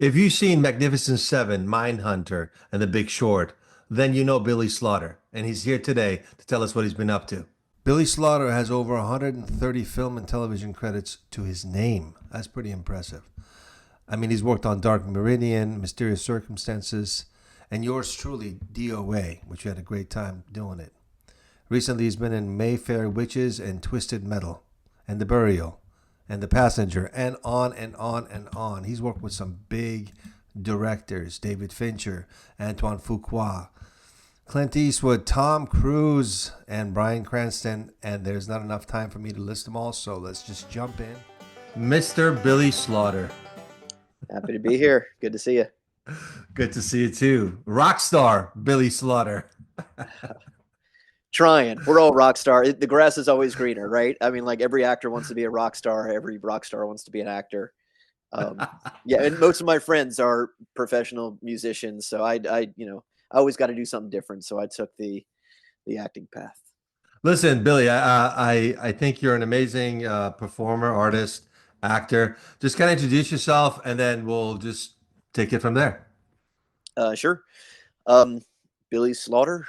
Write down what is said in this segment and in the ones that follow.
If you've seen Magnificent Seven, Mindhunter, and The Big Short, then you know Billy Slaughter, and he's here today to tell us what he's been up to. Billy Slaughter has over 130 film and television credits to his name. That's pretty impressive. I mean, he's worked on Dark Meridian, Mysterious Circumstances, and yours truly, DOA, which you had a great time doing it. Recently, he's been in Mayfair Witches and Twisted Metal, and The Burial, and The Passenger, and on and on and on. He's worked with some big directors: David Fincher, Antoine Fuqua, Clint Eastwood, Tom Cruise, and Bryan Cranston. And there's not enough time for me to list them all, so let's just jump in. Mr. Billy Slaughter. Happy to be here. Good to see you. Good to see you too. Rockstar Billy Slaughter. Trying. We're all rock star. The grass is always greener, right? I mean, like every actor wants to be a rock star. Every rock star wants to be an actor. Yeah, and most of my friends are professional musicians, so I always got to do something different. So I took the acting path. Listen, Billy, I think you're an amazing performer, artist, actor. Just kind of introduce yourself, and then we'll just take it from there. Sure. Um, Billy Slaughter,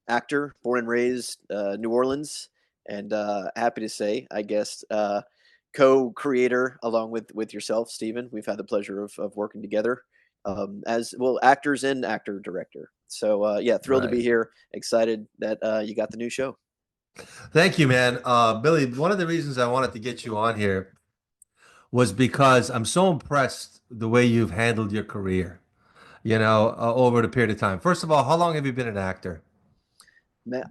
actor, born and raised New Orleans, and happy to say, I guess, co-creator along with yourself, Stephen. We've had the pleasure of working together as well, actors and actor director. So yeah, thrilled to Right. be here. Excited that you got the new show. Thank you, man. Billy, one of the reasons I wanted to get you on here was because I'm so impressed the way you've handled your career, over the period of time. First of all, how long have you been an actor?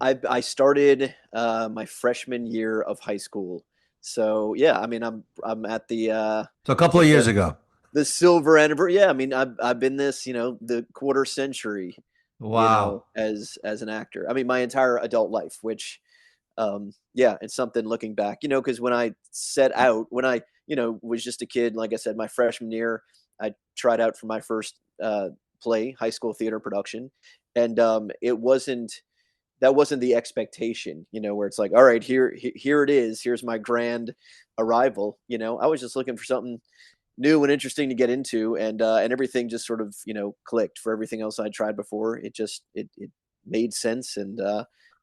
I started my freshman year of high school. So yeah, I mean I'm at So a couple of years the ago. the silver anniversary. Yeah, I mean I've been this, the quarter century, Wow. as an actor. I mean my entire adult life, which yeah, it's something looking back, because when I set out, when I, was just a kid, like I said, my freshman year, I tried out for my first play, high school theater production, and it wasn't that wasn't the expectation, where it's like, all right, here it is, here's my grand arrival. I was just looking for something new and interesting to get into, and everything just sort of clicked. For everything else I tried before, it made sense, and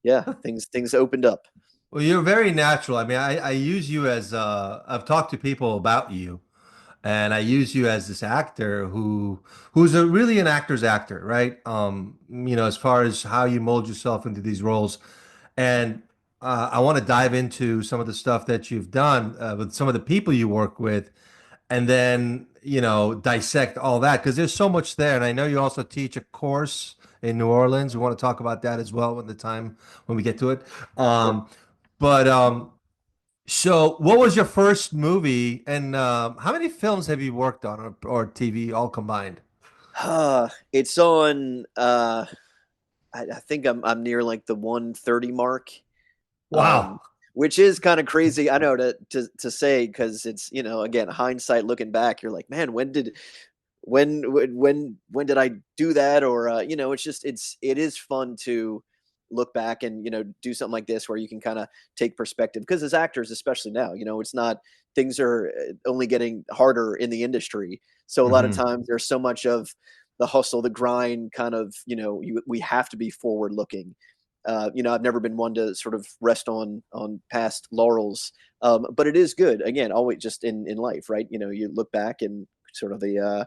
yeah, things opened up. Well, you're very natural. I mean, I use you as I've talked to people about you, and I use you as this actor who's really an actor's actor, right? As far as how you mold yourself into these roles. And I want to dive into some of the stuff that you've done with some of the people you work with, and then, dissect all that because there's so much there. And I know you also teach a course in New Orleans. We want to talk about that as well when we get to it. Sure. But so what was your first movie, and how many films have you worked on, or TV all combined? It's on. I think I'm near like the 130 mark, Wow. which is kind of crazy. I know to say, because it's, again, hindsight looking back, you're like, man, when did I do that? Or it is fun to look back and do something like this where you can kind of take perspective, because as actors, especially now, it's not, things are only getting harder in the industry. So a lot of Hmm. times there's so much of the hustle, the grind, kind of, we have to be forward looking. I've never been one to sort of rest on past laurels, but it is good. Again, always just in life, right? You look back and sort of the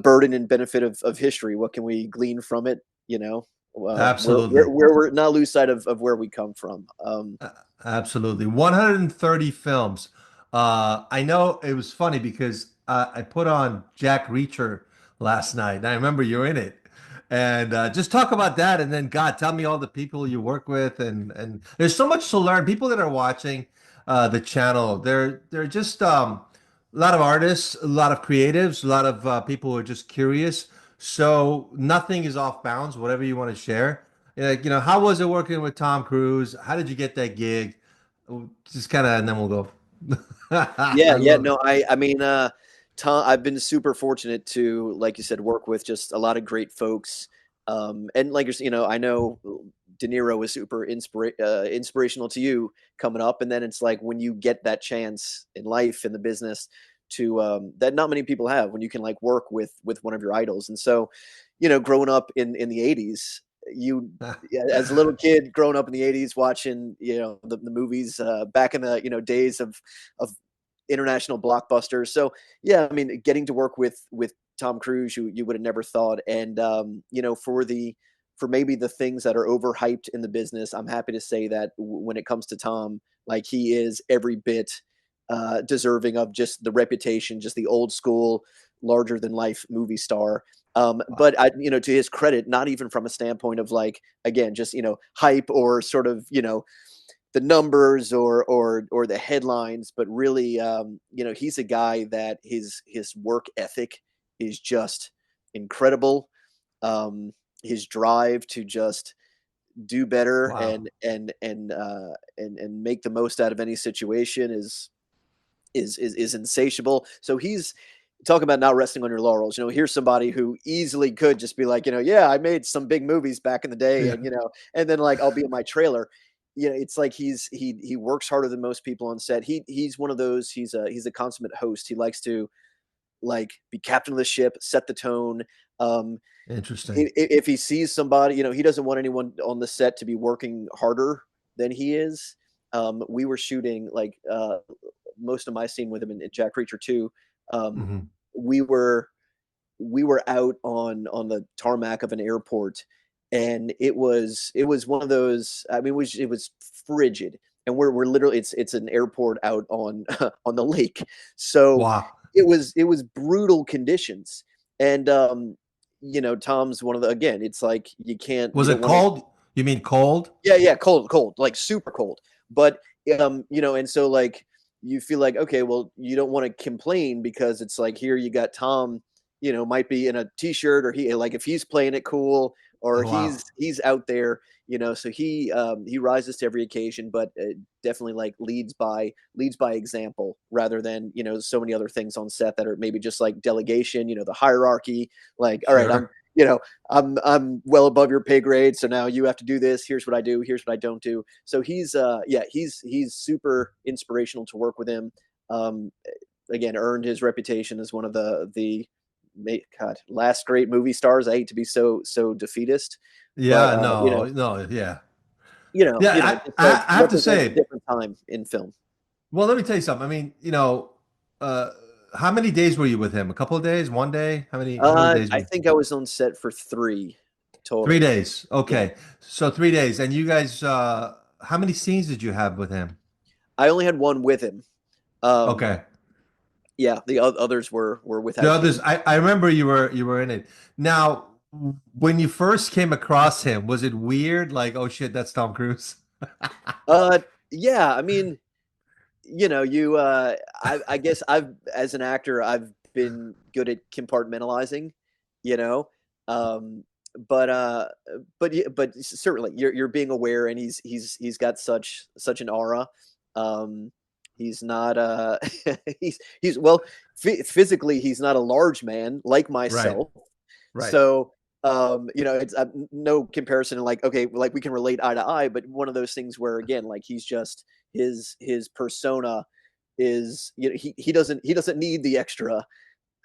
burden and benefit of history. What can we glean from it? Absolutely. Where we're not lose sight of where we come from. Absolutely. 130 films. I know it was funny because I put on Jack Reacher last night, and I remember you're in it. And just talk about that, and then God, tell me all the people you work with, and there's so much to learn. People that are watching the channel, they're just a lot of artists, a lot of creatives, a lot of people who are just curious. So nothing is off bounds. Whatever you want to share. Like, how was it working with Tom Cruise? How did you get that gig? Just kind of, and then we'll go. Yeah, I yeah. love No, I mean, Tom, I've been super fortunate to, like you said, work with just a lot of great folks. And like I know De Niro was super inspirational to you coming up, and then it's like when you get that chance in life, in the business, that not many people have when you can like work with one of your idols. And so, you know, growing up in the 80s, you yeah, as a little kid growing up in the 80s watching, you know, the movies back in the, you know, days of international blockbusters. So yeah, I mean, getting to work with Tom Cruise, you would have never thought. And you know, for maybe the things that are overhyped in the business, I'm happy to say that when it comes to Tom, like he is every bit deserving of just the reputation, just the old school, larger than life movie star. But I, you know, to his credit, not even from a standpoint of like, again, just, you know, hype or sort of, you know, the numbers or the headlines, but really, you know, he's a guy that his work ethic is just incredible. His drive to just do better Wow. and make the most out of any situation is insatiable. So he's talk about not resting on your laurels. You know, here's somebody who easily could just be like, you know, yeah, I made some big movies back in the day, Yeah. and you know, and then like I'll be in my trailer. You know, it's like he works harder than most people on set. He's one of those. He's a consummate host. He likes to like be captain of the ship, set the tone. Um, Interesting. if he sees somebody, you know, he doesn't want anyone on the set to be working harder than he is. We were shooting like most of my scene with him in Jack Reacher 2. Um, Hmm. we were we were out on the tarmac of an airport, and it was one of those. I mean, it was frigid, and we're literally it's an airport out on on the lake, so Wow. it was brutal conditions, and you know, Tom's one of the again. It's like you Was don't it want to. cold? You mean cold? Yeah, yeah, cold, cold, like super cold. But you know, and so like you feel like okay, well, you don't want to complain because it's like here you got Tom, you know, might be in a t-shirt or he like if he's playing it cool or Oh, wow. he's out there, you know, so he rises to every occasion, but definitely like leads by example rather than, you know, so many other things on set that are maybe just like delegation, you know, the hierarchy, like all right, I'm Sure. you know, I'm well above your pay grade, so now you have to do this. Here's what I do. Here's what I don't do. So he's yeah, he's super inspirational to work with him. Um, Again, earned his reputation as one of the God, last great movie stars. I hate to be so defeatist, but Yeah, no, no, yeah. Yeah, just like I have to represents a say, different time in film. well, let me tell you something. I mean, uh, how many days were you with him? A couple of days? One day? How many days were I you? think I was on set for 3 Three total. days. Yeah, Okay. So 3 days. And you guys, how many scenes did you have with him? I only had one with him. Um, Okay. yeah, the others were The without others, me. I remember you were in it. Now, when you first came across him, was it weird? Like, oh shit, that's Tom Cruise. Uh, yeah, I mean, you know, I guess as an actor, I've been good at compartmentalizing, you know, um, but certainly you're being aware, and he's got such an aura. Um, he's not he's well physically he's not a large man like Right. myself, Right. so you know, it's no comparison. Like okay, like we can relate eye to eye, but one of those things where again, like he's just his persona is, you know, he doesn't need the extra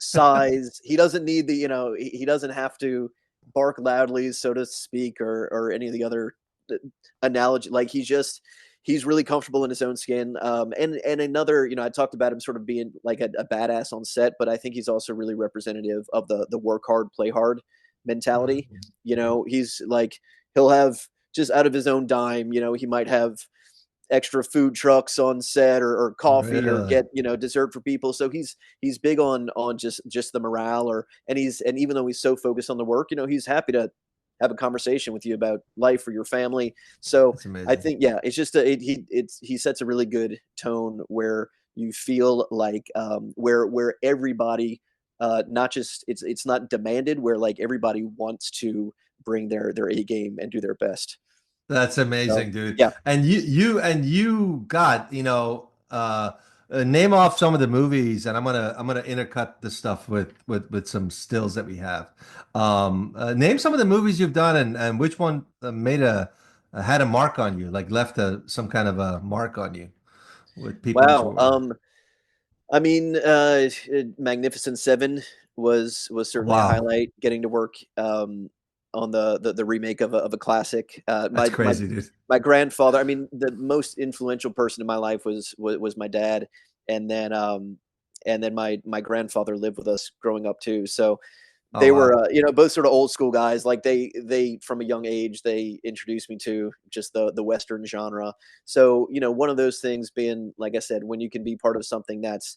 size. He doesn't need the, you know, he doesn't have to bark loudly, so to speak, or any of the other uh, analogy. Like he's really comfortable in his own skin. And another, you know, I talked about him sort of being like a badass on set, but I think he's also really representative of the work hard, play hard mentality. Mhm. You know, he's like he'll have just out of his own dime. You know, he might have extra food trucks on set or coffee or Really? get, you know, dessert for people. So he's big on just the morale or and even though he's so focused on the work, you know, he's happy to have a conversation with you about life or your family. So That's I amazing. think yeah, it's just he sets a really good tone where you feel like where everybody not just it's not demanded, where like everybody wants to bring their A game and do their best. That's So amazing, dude. yeah. And you got, name off some of the movies, and I'm gonna intercut the stuff with some stills that we have. Name some of the movies you've done, and which one made a had a mark on you, like left some kind of a mark on you with people that you Wow. were with. I mean, Magnificent Seven was certainly a Wow, highlight. Getting to work on the remake of a classic. that's My crazy, dude. my grandfather. I mean, the most influential person in my life was my dad, and then my grandfather lived with us growing up too. So Oh they were, wow, both sort of old school guys. Like they from a young age they introduced me to just the Western genre. So one of those things being, like I said, when you can be part of something that's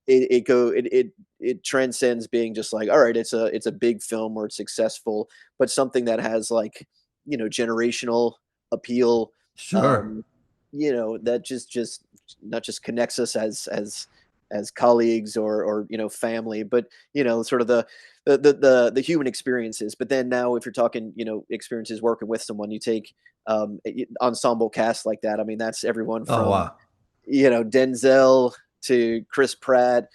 it transcends being just like, all right, it's a big film or it's successful, but something that has like generational appeal. sure, Um, that just not just connects us as colleagues or family, but sort of the human experiences. But then now, if you're talking experiences working with someone, you take ensemble cast like that. I mean, that's everyone oh from wow, Denzel to Chris Pratt,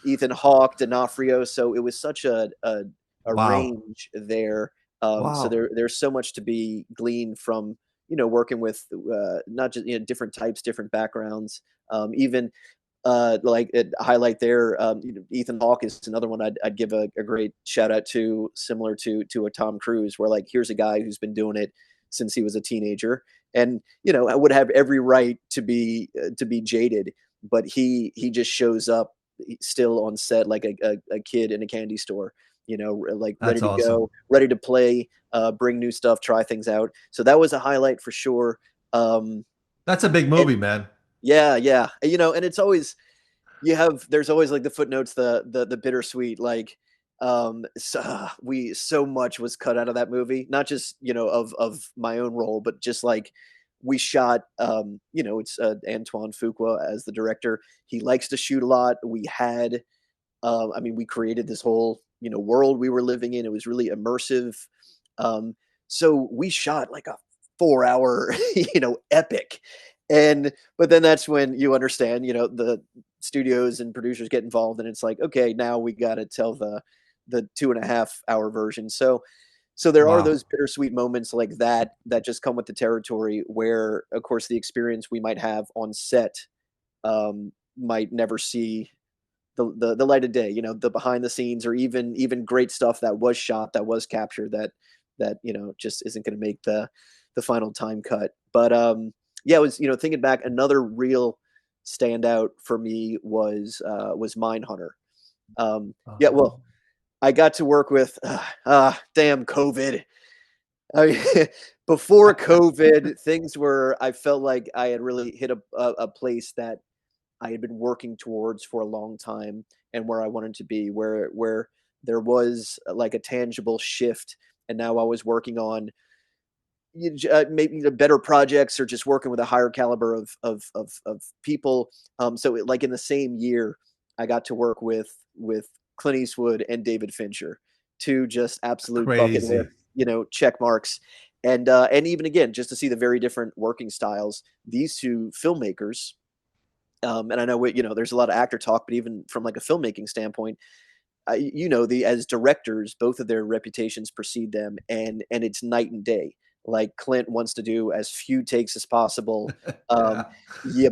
Ethan Hawke, D'Onofrio. So it was such a wow, range there. So wow, there's so much to be gleaned from working with not just different types, different backgrounds. Even like highlight there, Ethan Hawke is another one I'd give a great shout out to, similar to a Tom Cruise, where like here's a guy who's been doing it since he was a teenager, and I would have every right to be jaded, but he just shows up still on set like a kid in a candy store, like ready that's to awesome. go, ready to play, bring new stuff, try things out. So that was a highlight for sure. Um, That's a big and movie, man. yeah, yeah, and it's always there's always like the footnotes, the bittersweet, like so much was cut out of that movie, not just of my own role, but just like we shot, it's Antoine Fuqua as the director. He likes to shoot a lot. We had I mean, we created this whole world we were living in. It was really immersive. um so we shot like a 4 hour epic. And but then that's when you understand, the studios and producers get involved, and it's like, okay, now we got to tell the 2.5 hour version. So there are Wow. those bittersweet moments like that just come with the territory, where of course the experience we might have on set might never see the light of day, the behind the scenes, or even great stuff that was shot, that was captured, that just isn't going to make the final time cut. But yeah, it was, thinking back, another real standout for me was Mindhunter. Yeah, well, Oh. I got to work with damn COVID. I mean, before COVID, things were, I felt like I had really hit a place that I had been working towards for a long time, and where I wanted to be, where there was like a tangible shift, and now I was working on maybe the better projects, or just working with a higher caliber of people. So like in the same year, I got to work with Clint Eastwood and David Fincher, two just absolute bucket list Crazy. check marks. And even again, just to see the very different working styles, these two filmmakers. And I know there's a lot of actor talk, but even from like a filmmaking standpoint, the as directors, both of their reputations precede them, and it's night and day. Like Clint wants to do as few takes as possible. Um, Yeah.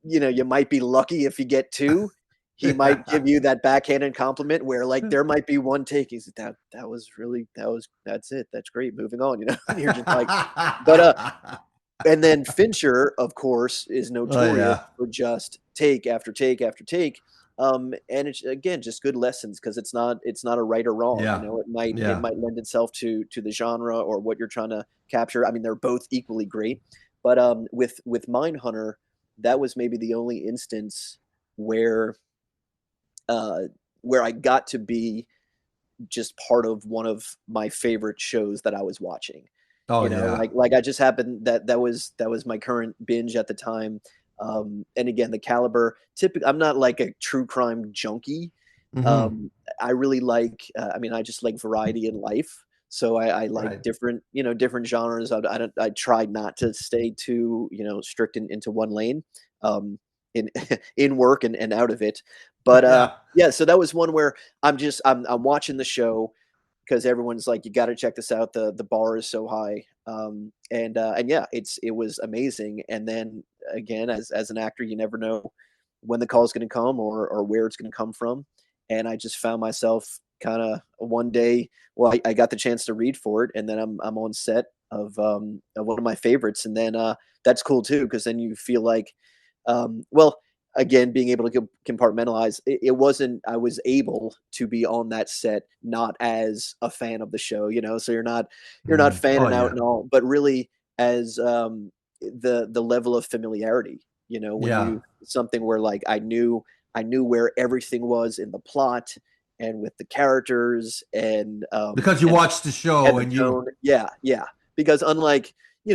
you might be lucky if you get two. He might Yeah. give you that backhanded compliment where like there might be one take. He's like, that was really that's it. That's great. Moving on. And you're just like, but and then Fincher, of course, is Oh notorious yeah. for just take after take after take. And it's again just good lessons, because it's not a right or wrong. Yeah. It Yeah. might lend itself to the genre or what you're trying to capture. I mean, they're both equally great, but with Mindhunter, that was maybe the only instance where uh where I got to be just part of one of my favorite shows that I was watching. Oh yeah. Like I just happened that was my current binge at the time. And again, the caliber. Typically, I'm not like a true crime junkie. Hmm. Um, I really like. I mean, I just like variety in life. So I like Right. different genres. I tried not to stay too strict into one lane. In in work and out of it. But Yeah. yeah, so that was one where I'm watching the show, because everyone's like, you got to check this out. The bar is so high. And yeah, it was amazing. And then again, as an actor, you never know when the call is going to come or where it's going to come from. And I just found myself kind of one day, well, I got the chance to read for it, and then I'm on set of one of my favorites, and then that's cool too, because then you feel like, well, again, being able to compartmentalize, it wasn't, I was able to be on that set not as a fan of the show, so you're not Oh fanning out yeah. and all, but really as the level of familiarity, when Yeah. you something where like I knew where everything was in the plot and with the characters Because you and watched the show and the and you tone. Yeah, yeah. Because unlike,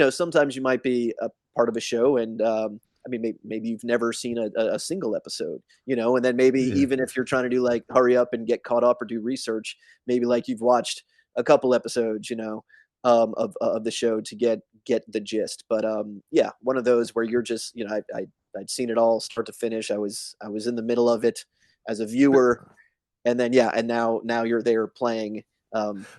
sometimes you might be a part of a show and I mean, maybe you've never seen a single episode, and then maybe yeah. even if you're trying to do like hurry up and get caught up or do research, maybe like you've watched a couple episodes, of the show to get the gist. But yeah, one of those where you're just, I'd seen it all start to finish. I was in the middle of it as a viewer, and then yeah, and now you're there playing.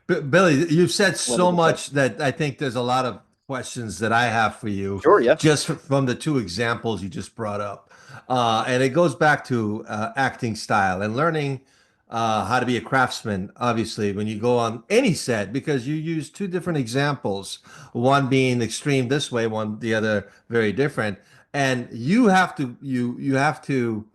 Billy, you've said so Wonderful stuff. much that I think there's a lot of questions that I have for you Sure, yeah. just from the two examples you just brought up. And it goes back to acting style and learning how to be a craftsman, obviously, when you go on any set, because you use two different examples, one being extreme this way, one the other very different. And you have to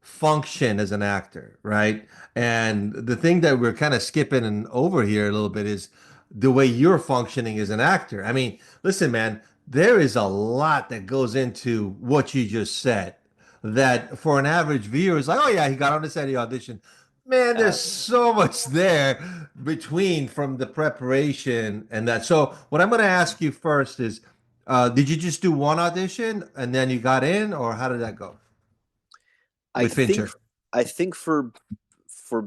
function as an actor, right? And the thing that we're kind of skipping and over here a little bit is the way you're functioning as an actor. I mean, listen, man, there is a lot that goes into what you just said that for an average viewer is like, oh yeah, he got on the set, he auditioned. Man, there's Uh, so much there between from the preparation and that. So what I'm going to ask you first is, did you just do one audition and then you got in, or how did that go I with think Fincher? I think for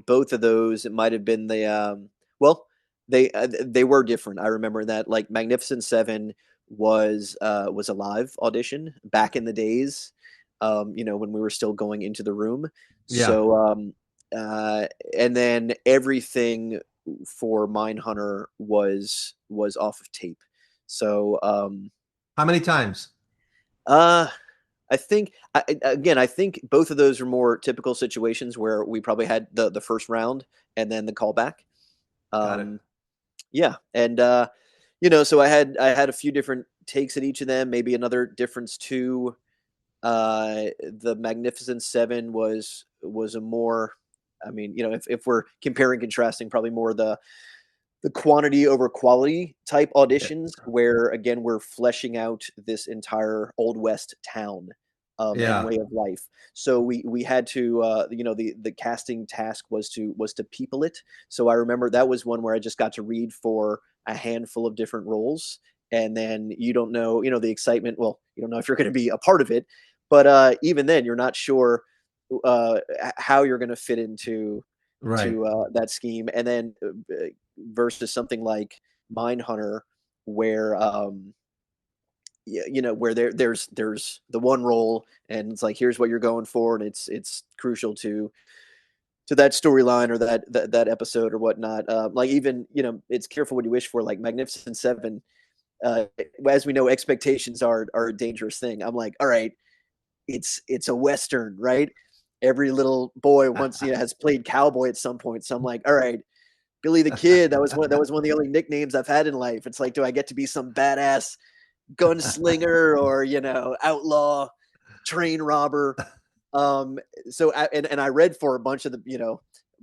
both of those, it might have been well, they were different. I remember that like Magnificent Seven was a live audition back in the days, when we were still going into the room. Yeah. So uh, and then everything for Mindhunter was off of tape. So How many times? uh again, I think both of those are more typical situations where we probably had the first round and then the callback. Got it. Um, yeah, and so I had a few different takes at each of them. Maybe another difference too. The Magnificent Seven was a more, I mean, if we're comparing contrasting, probably more the quantity over quality type Yeah. auditions where again we're fleshing out this entire old west town and Yeah. way of life. So we had to the casting task was to people it. So I remember that was one where I just got to read for a handful of different roles, and then you don't know, the excitement, well, you don't know if you're going to be a part of it, but even then you're not sure how you're going to fit into Right. that scheme. And then versus something like Mindhunter, where where there's the one role, and it's like here's what you're going for, and it's crucial to that storyline or that episode or whatnot. Like even it's careful what you wish for. Like Magnificent Seven, as we know, expectations are a dangerous thing. I'm like, all right, it's a western, right? Every little boy once has played cowboy at some point. So I'm like, all right, Billy the Kid. That was one of the only nicknames I've had in life. It's like, do I get to be some badass gunslinger or outlaw, train robber? Um, so and I read for a bunch of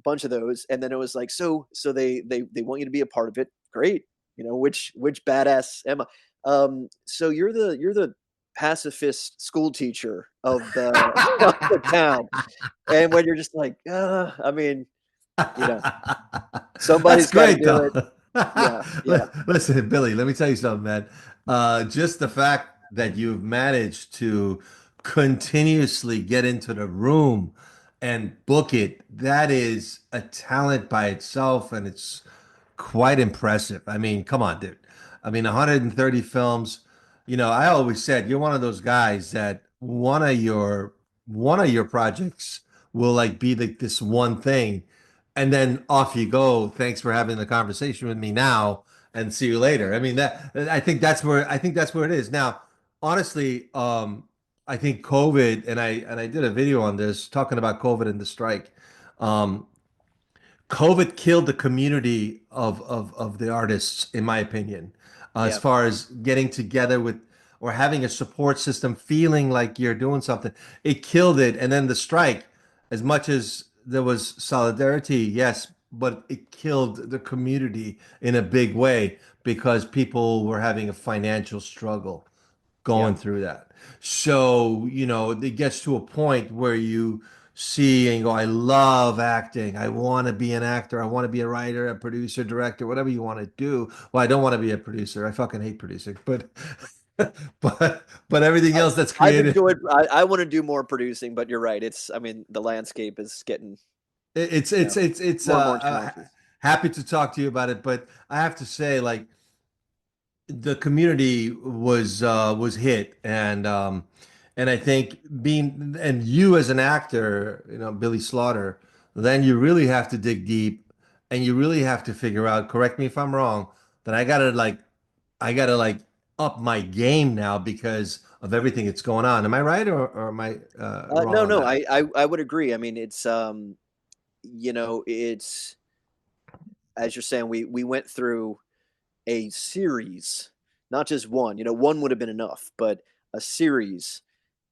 bunch of those, and then it was like, so they want you to be a part of it. Great, which badass am I? So you're the pacifist school teacher of the of the town, and when you're just like, I mean, you know, That's somebody's got to great do though. it. Yeah, yeah. Listen, Billy, let me tell you something, man. Just the fact that you've managed to continuously get into the room and book it, that is a talent by itself, and it's quite impressive. I mean, come on, dude. I mean, 130 films. I always said you're one of those guys that one of your projects will like be this one thing, and then off you go. Thanks for having the conversation with me now, and see you later. I mean, I think that's where it is now. Honestly, I think COVID, and I did a video on this talking about COVID and the strike. Um, COVID killed the community of the artists, in my opinion, as Yeah, far as getting together with or having a support system, feeling like you're doing something. It killed it. And then the strike, as much as there was solidarity, yes, but it killed the community in a big way because people were having a financial struggle yeah. going through that. So, it gets to a point where you see and go, I love acting. I want to be an actor. I want to be a writer, a producer, director, whatever you want to do. Well, I don't want to be a producer. I fucking hate producing, but but everything else that's I've creative, enjoyed. I want to do more producing, but you're right. I mean, the landscape is getting, it's you it's know, it's it's more and more challenging. happy to talk to you about it, but I have to say, like, the community was hit, and I think being and you as an actor, Billy Slaughter, then you really have to dig deep, and you really have to figure out, correct me if I'm wrong, that I gotta like up my game now because of everything that's going on. Am I right, or am I wrong No, on no, that? I would agree. I mean, it's as you're saying, we went through a series, not just one. One would have been enough, but a series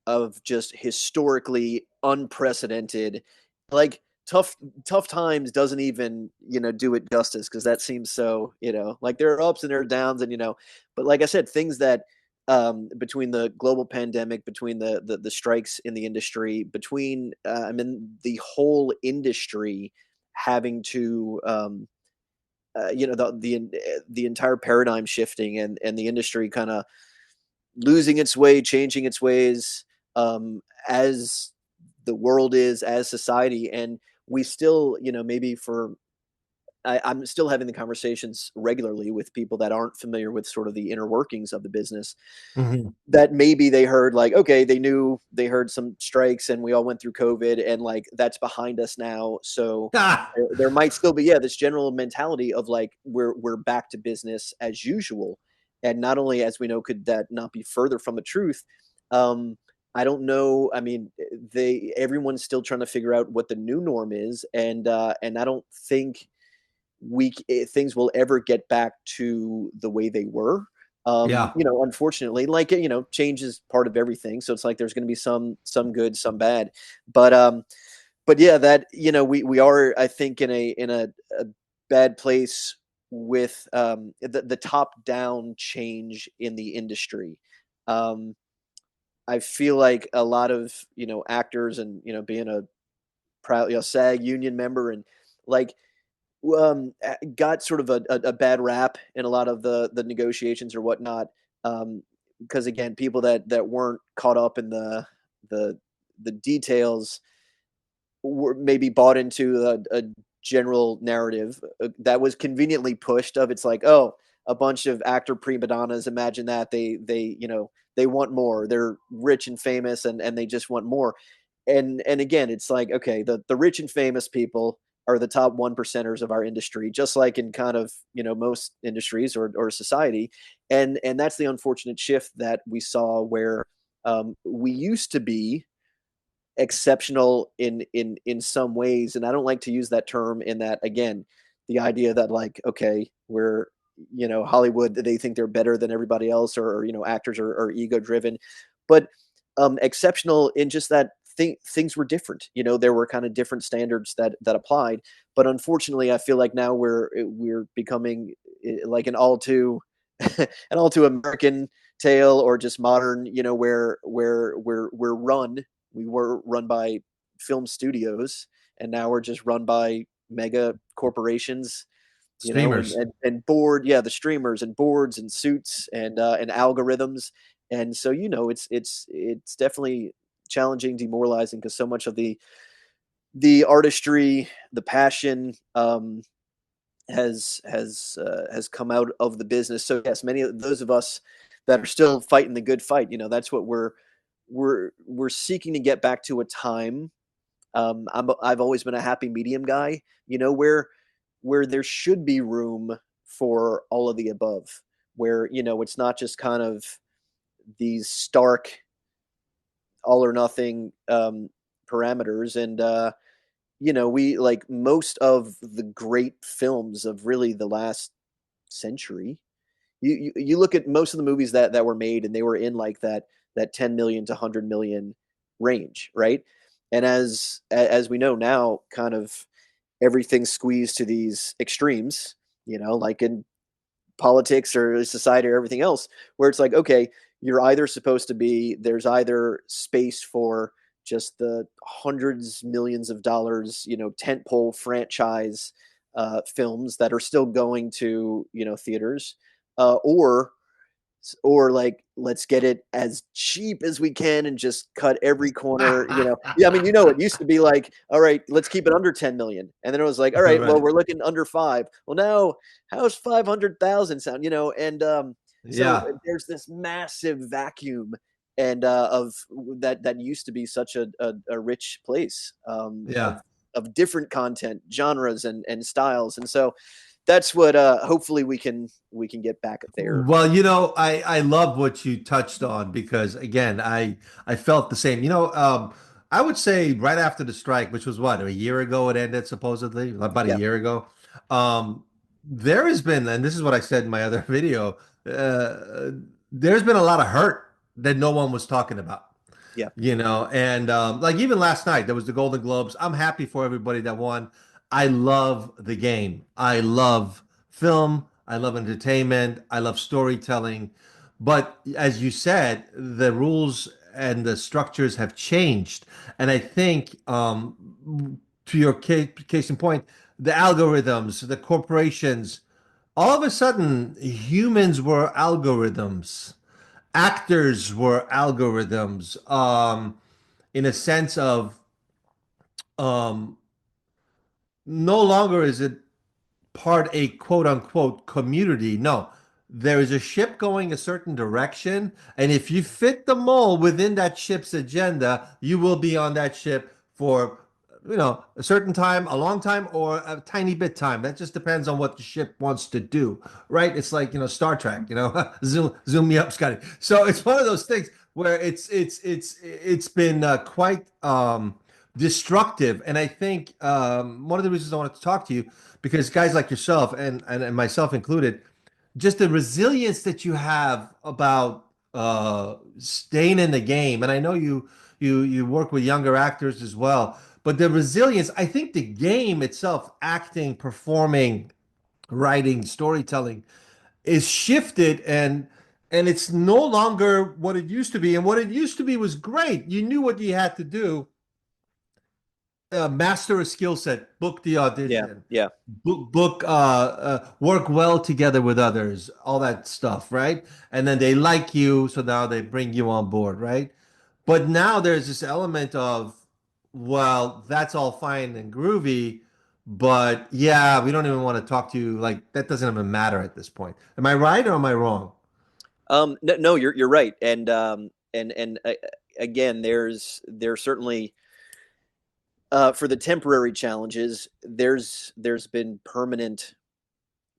of just historically unprecedented, like tough times doesn't even do it justice, because that seems so, like there are ups and there are downs, and but like I said, things that between the global pandemic, between the strikes in the industry, between I mean the whole industry having to the entire paradigm shifting, and the industry kind of losing its way, changing its ways, as the world is, as society. And we still, maybe I'm still having the conversations regularly with people that aren't familiar with sort of the inner workings of the business, Mhm. that maybe they heard, like, okay, they heard some strikes and we all went through COVID, and like that's behind us now. So Ah, there might still be, yeah, this general mentality of like we're back to business as usual. And not only, as we know, could that not be further from the truth. um I don't know. I mean, they everyone's still trying to figure out what the new norm is, and I don't think things will ever get back to the way they were. yeah, Unfortunately, like, change is part of everything, so it's like there's going to be some good, some bad. But yeah, that, we are, I think, in a bad place with the top down change in the industry. um I feel like a lot of actors, and being a proud, SAG union member, and like, got sort of a bad rap in a lot of the negotiations or whatnot. Because again, people that weren't caught up in the the details were maybe bought into a general narrative that was conveniently pushed. Of, it's like, oh, a bunch of actor prima donnas. Imagine that they want more. They're rich and famous, and they just want more. And again, it's like, okay, the rich and famous people are the top one percenters of our industry, just like in kind of most industries or society. And that's the unfortunate shift that we saw, where we used to be exceptional in some ways. And I don't like to use that term, in that, again, the idea that, like, okay, we're, Hollywood, they think they're better than everybody else, or actors are ego driven. But exceptional in just that things were different. There were kind of different standards that applied. But unfortunately, I feel like now we're becoming like an all too an all too American tale, or just modern, where we were run by film studios, and now we're just run by mega corporations, streamers. and board, yeah, the streamers, and boards, and suits, and algorithms. And so, it's definitely challenging, demoralizing, because so much of the artistry, the passion, has come out of the business. So yes, many of those of us that are still fighting the good fight, that's what we're seeking to get back to a time. I've always been a happy medium guy, where there should be room for all of the above, where it's not just kind of these stark all or nothing parameters. And we like most of the great films of really the last century. You look at most of the movies that were made, and they were in like that 10 million to 100 million range, right? And as we know now, kind of everything's squeezed to these extremes, like in politics or society or everything else, where it's like, okay, you're either supposed to be, there's either space for just the hundreds millions of dollars, tentpole franchise films that are still going to theaters, or like, let's get it as cheap as we can and just cut every corner. Yeah, I mean, it used to be like, all right, let's keep it under 10 million, and then it was like, all right, well, Right. we're looking under 5. Well, now how's 500,000 sound? And so Yeah. there's this massive vacuum, and of that used to be such a rich place, Yeah. of different content genres and styles. And so that's what hopefully we can get back there. Well, I love what you touched on because again, I felt the same. I would say right after the strike, which was what, a year ago it ended supposedly, about a Yeah, year ago. Um, there has been, and this is what I said in my other video, uh, there's been a lot of hurt that no one was talking about. yeah, And like even last night, there was the Golden Globes. I'm happy for everybody that won. I love the game. I love film. I love entertainment. I love storytelling. But as you said, the rules and the structures have changed. And I think, to your case in point, the algorithms, the corporations, all of a sudden, humans were algorithms, actors were algorithms, in a sense of, um, no longer is it part a quote unquote community. No, there is a ship going a certain direction, and if you fit the mold within that ship's agenda, you will be on that ship for a certain time, a long time, or a tiny bit time. That just depends on what the ship wants to do, right? It's like Star Trek. Zoom me up, Scotty. So it's one of those things where it's been quite destructive, and I think one of the reasons I wanted to talk to you because guys like yourself and myself included, just the resilience that you have about staying in the game. And I know you work with younger actors as well, but the resilience, I think the game itself, acting, performing, writing, storytelling, is shifted and it's no longer what it used to be. And what it used to be was great. You knew what you had to do, master a skill set, book the yeah, audition, yeah, work well together with others, all that stuff, right? And then they like you, so now they bring you on board, right? But now there's this element of, well, that's all fine and groovy, but yeah, we don't even want to talk to you. Like that doesn't even matter at this point. Am I right or am I wrong? no, no, you're right. And again, there's certainly, for the temporary challenges, there's been permanent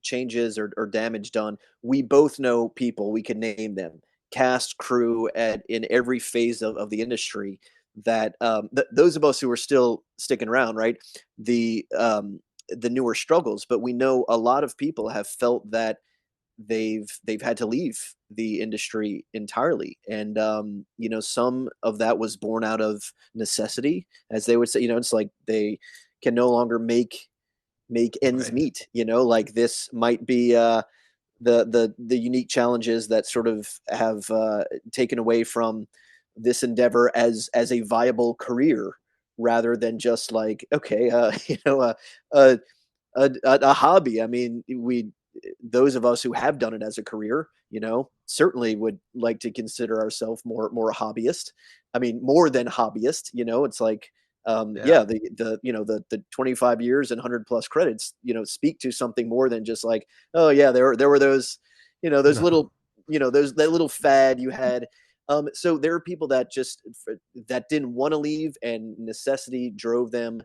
changes or damage done. We both know people, we can name them, cast, crew, in every phase of the industry, that those of us who are still sticking around, right? The newer struggles, but we know a lot of people have felt that they've had to leave the industry entirely. And some of that was born out of necessity, as they would say. It's like they can no longer make ends Right. meet. Like this might be the unique challenges that sort of have taken away from this endeavor as a viable career, rather than just like, okay, a, a hobby. I mean, we those of us who have done it as a career, certainly would like to consider ourselves more hobbyist. I mean, more than hobbyist. It's like, Yeah. yeah, the 25 years and 100 plus credits, speak to something more than just like, oh yeah, there were those, those No. little, that little fad you had. So there are people that didn't want to leave, and necessity drove them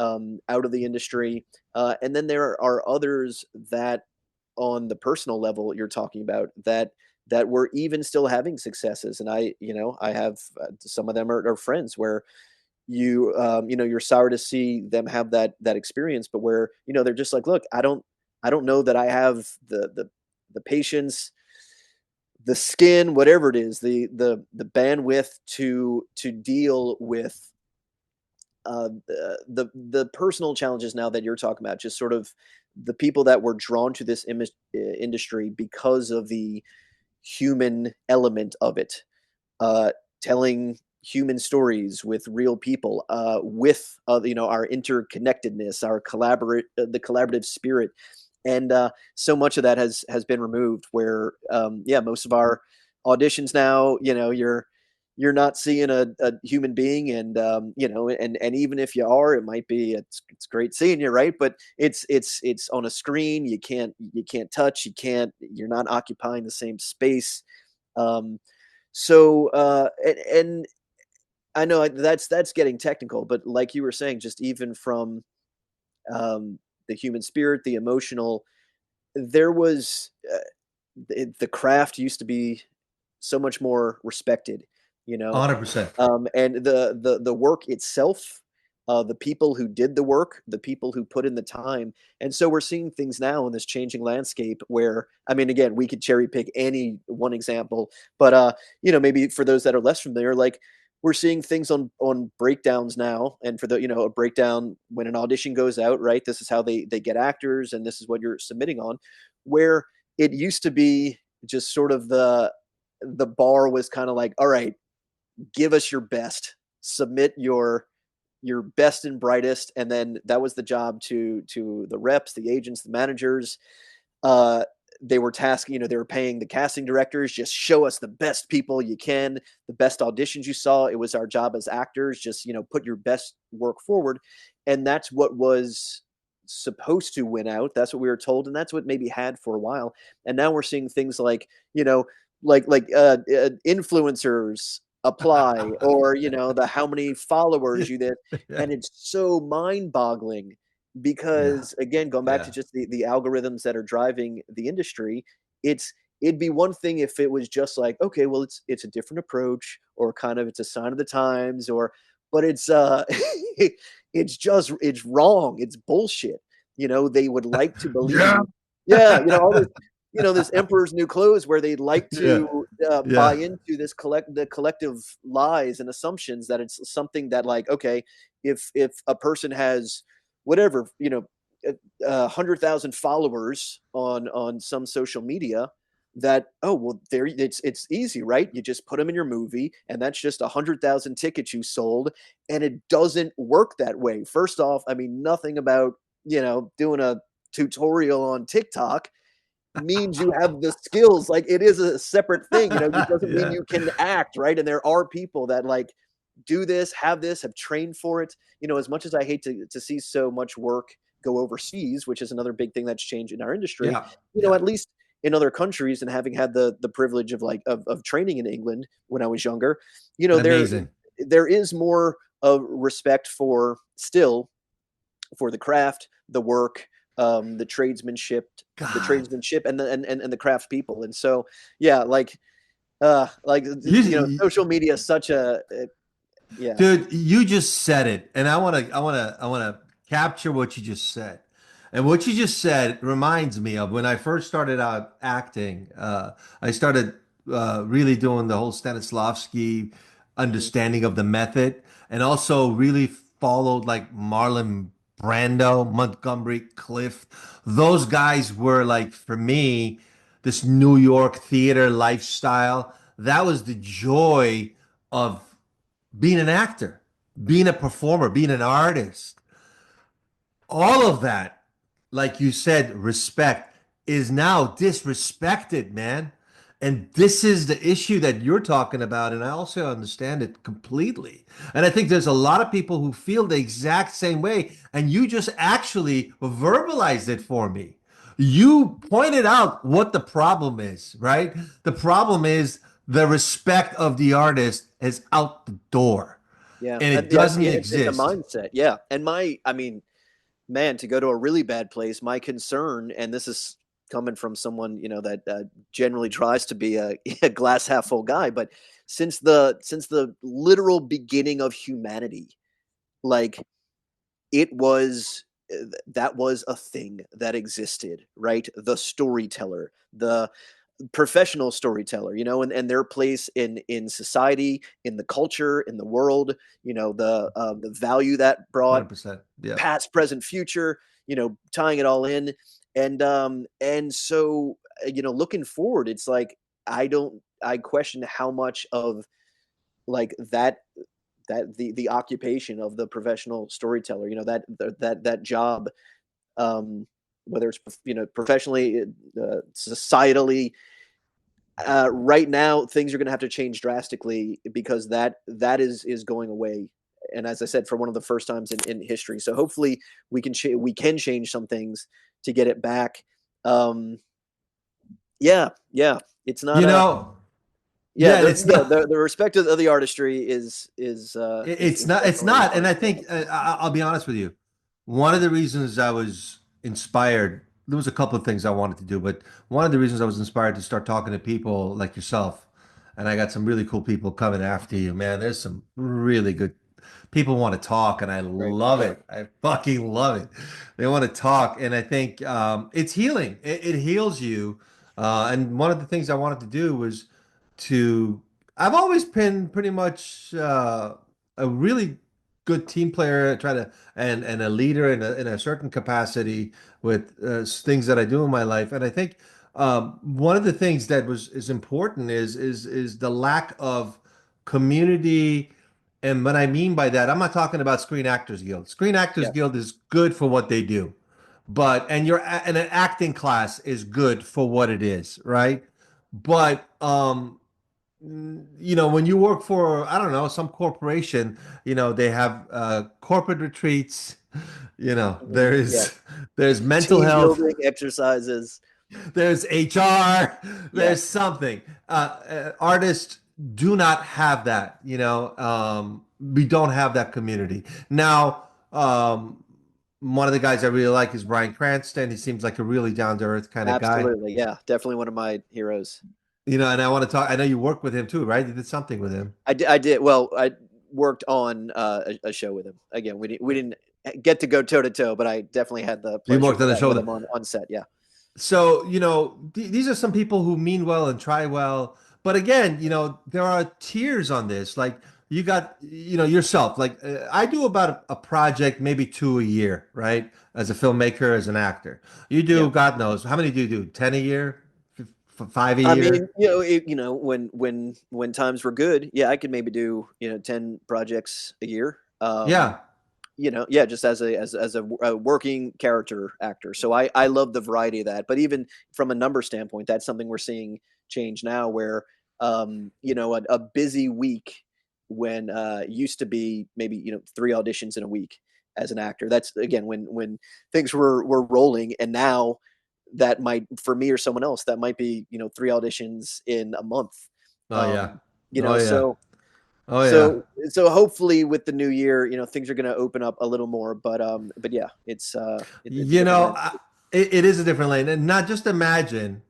out of the industry. And then there are others that, on the personal level you're talking about, that that were even still having successes. And I have some of them are friends where you're sorry to see them have that experience, but where, they're just like, look, I don't know that I have the patience, the skin, whatever it is, the bandwidth to deal with the personal challenges now that you're talking about, just sort of the people that were drawn to this industry because of the human element of it, telling human stories with real people, with our interconnectedness, our the collaborative spirit, and so much of that has been removed. Where most of our auditions now, you're not seeing a human being, and and even if you are, it might be it's great seeing you, right? But it's on a screen. You can't touch. You're not occupying the same space. And I know that's getting technical, but like you were saying, just even from the human spirit, the emotional, there was the craft used to be so much more respected, you know, 100%. and the work itself, the people who did the work, the people who put in the time. And so we're seeing things now in this changing landscape where, I mean, again, we could cherry pick any one example, but maybe for those that are less familiar, like we're seeing things on breakdowns now. And for a breakdown, when an audition goes out, right, this is how they get actors, and this is what you're submitting on, where it used to be just sort of the bar was kind of like, all right, give us your best, submit your best and brightest, and then that was the job to the reps, the agents, the managers. They were they were paying the casting directors, just show us the best people you can, the best auditions you saw. It was our job as actors, just put your best work forward, and that's what was supposed to win out. That's what we were told, and that's what maybe had for a while. And now we're seeing things like influencers apply, or the how many followers you did, Yeah. and it's so mind-boggling Yeah. because, again, going back to Yeah. just the algorithms that are driving the industry. It'd be one thing if it was just like, okay, well, it's a different approach, or kind of it's a sign of the times, but it's it's wrong, it's bullshit. They would like to Yeah. believe, yeah, all this, this emperor's new clothes, where they'd like Yeah. to buy Yeah. into the collective lies and assumptions that it's something that, like, okay, if a person has whatever, 100,000 followers on some social media, that, oh, well, there, it's easy, right? You just put them in your movie, and that's just 100,000 tickets you sold. And it doesn't work that way. First off, I mean, nothing about doing a tutorial on TikTok means you have the skills. Like, it is a separate thing. It doesn't mean Yeah. you can act, right? And there are people that, like, do this, have trained for it. As much as I hate to see so much work go overseas, which is another big thing that's changed in our industry, Yeah. Yeah. at least in other countries, and having had the privilege of, like, of training in England when I was younger, there Amazing. there is more of respect for the craft, the work, the God. tradesmanship, and the craft people. And so, yeah, You, social media is such yeah. Dude, you just said it, and I want to capture what you just said. And what you just said reminds me of when I first started out acting. I started really doing the whole Stanislavski Mhm. understanding of the method, and also really followed like Marlon Brando, Montgomery Clift. Those guys were like, for me, this New York theater lifestyle. That was the joy of being an actor, being a performer, being an artist. All of that, like you said, respect is now disrespected, man. And this is the issue that you're talking about. And I also understand it completely. And I think there's a lot of people who feel the exact same way. And you just actually verbalized it for me. You pointed out what the problem is, right? The problem is the respect of the artist is out the door Yeah, and it yeah, doesn't it's a exist. mindset, I mean, man, to go to a really bad place, my concern, and this is coming from someone, that generally tries to be a glass half full guy. But since the literal beginning of humanity, like that was a thing that existed, right? The storyteller, the professional storyteller, and their place in society, in the culture, in the world, the value that brought, 100%. Yeah. past, present, future, tying it all in. And so, looking forward, it's like I question how much of like the occupation of the professional storyteller, that job, um whether it's professionally, societally, right now things are going to have to change drastically, because that is going away, and as I said, for one of the first times in history. So hopefully we can change some things to get it back. um yeah, it's not You a know, yeah yeah, the it's yeah not. the respect of the artistry is It's not. It's definitely not. And I think understandable. I'll be honest with you. One of the reasons I was inspired, there was a couple of things I wanted to do, but one of the reasons I was inspired to start talking to people like yourself, and I got some really cool people coming after you, man. There's some really good people want to talk, and I Right. love it. I fucking love it. They want to talk, and I think it's healing. It heals you. And one of the things I wanted to do was to. I've always been pretty much a really good team player. Try to and a leader in a certain capacity with things that I do in my life, and I think. One of the things that is important is the lack of community, and what I mean by that, I'm not talking about Screen Actors Guild. Screen Actors Yeah. Guild is good for what they do, but and an acting class is good for what it is, right? But when you work for, I don't know, some corporation, they have corporate retreats. Yeah. There's mental Team health, building exercises. there's HR, Yeah. there's something. Artists do not have that, we don't have that community. Now, one of the guys I really like is Bryan Cranston. He seems like a really down to earth kind of guy. Absolutely. Yeah. Definitely one of my heroes. And I want to talk. I know you work with him too, right? You did something with him. I did. Well, I worked on a show with him. Again, we didn't get to go toe to toe, but I definitely had the You pleasure worked of on the chatting show. with him on set. Yeah. So, these are some people who mean well and try well. But again, there are tiers on this. Like you got, yourself. Like I do about a project, maybe two a year, right? As a filmmaker, as an actor. You Yeah. do, God knows, how many do you do? 10 a year? Five a I mean, year? when times were good, yeah, I could maybe do 10 projects a year. Yeah. Yeah, just as a working character actor. So I love the variety of that. But even from a number standpoint, that's something we're seeing change now, where a busy week, when used to be maybe three auditions in a week as an actor. That's again when things were rolling, and now that might, for me or someone else, that might be three auditions in a month. Oh yeah. Um, you Oh know, yeah. so Oh yeah. so hopefully with the new year, things are going to open up a little more. But yeah, it's a You different know, landscape. it is a different lane, and not just imagine.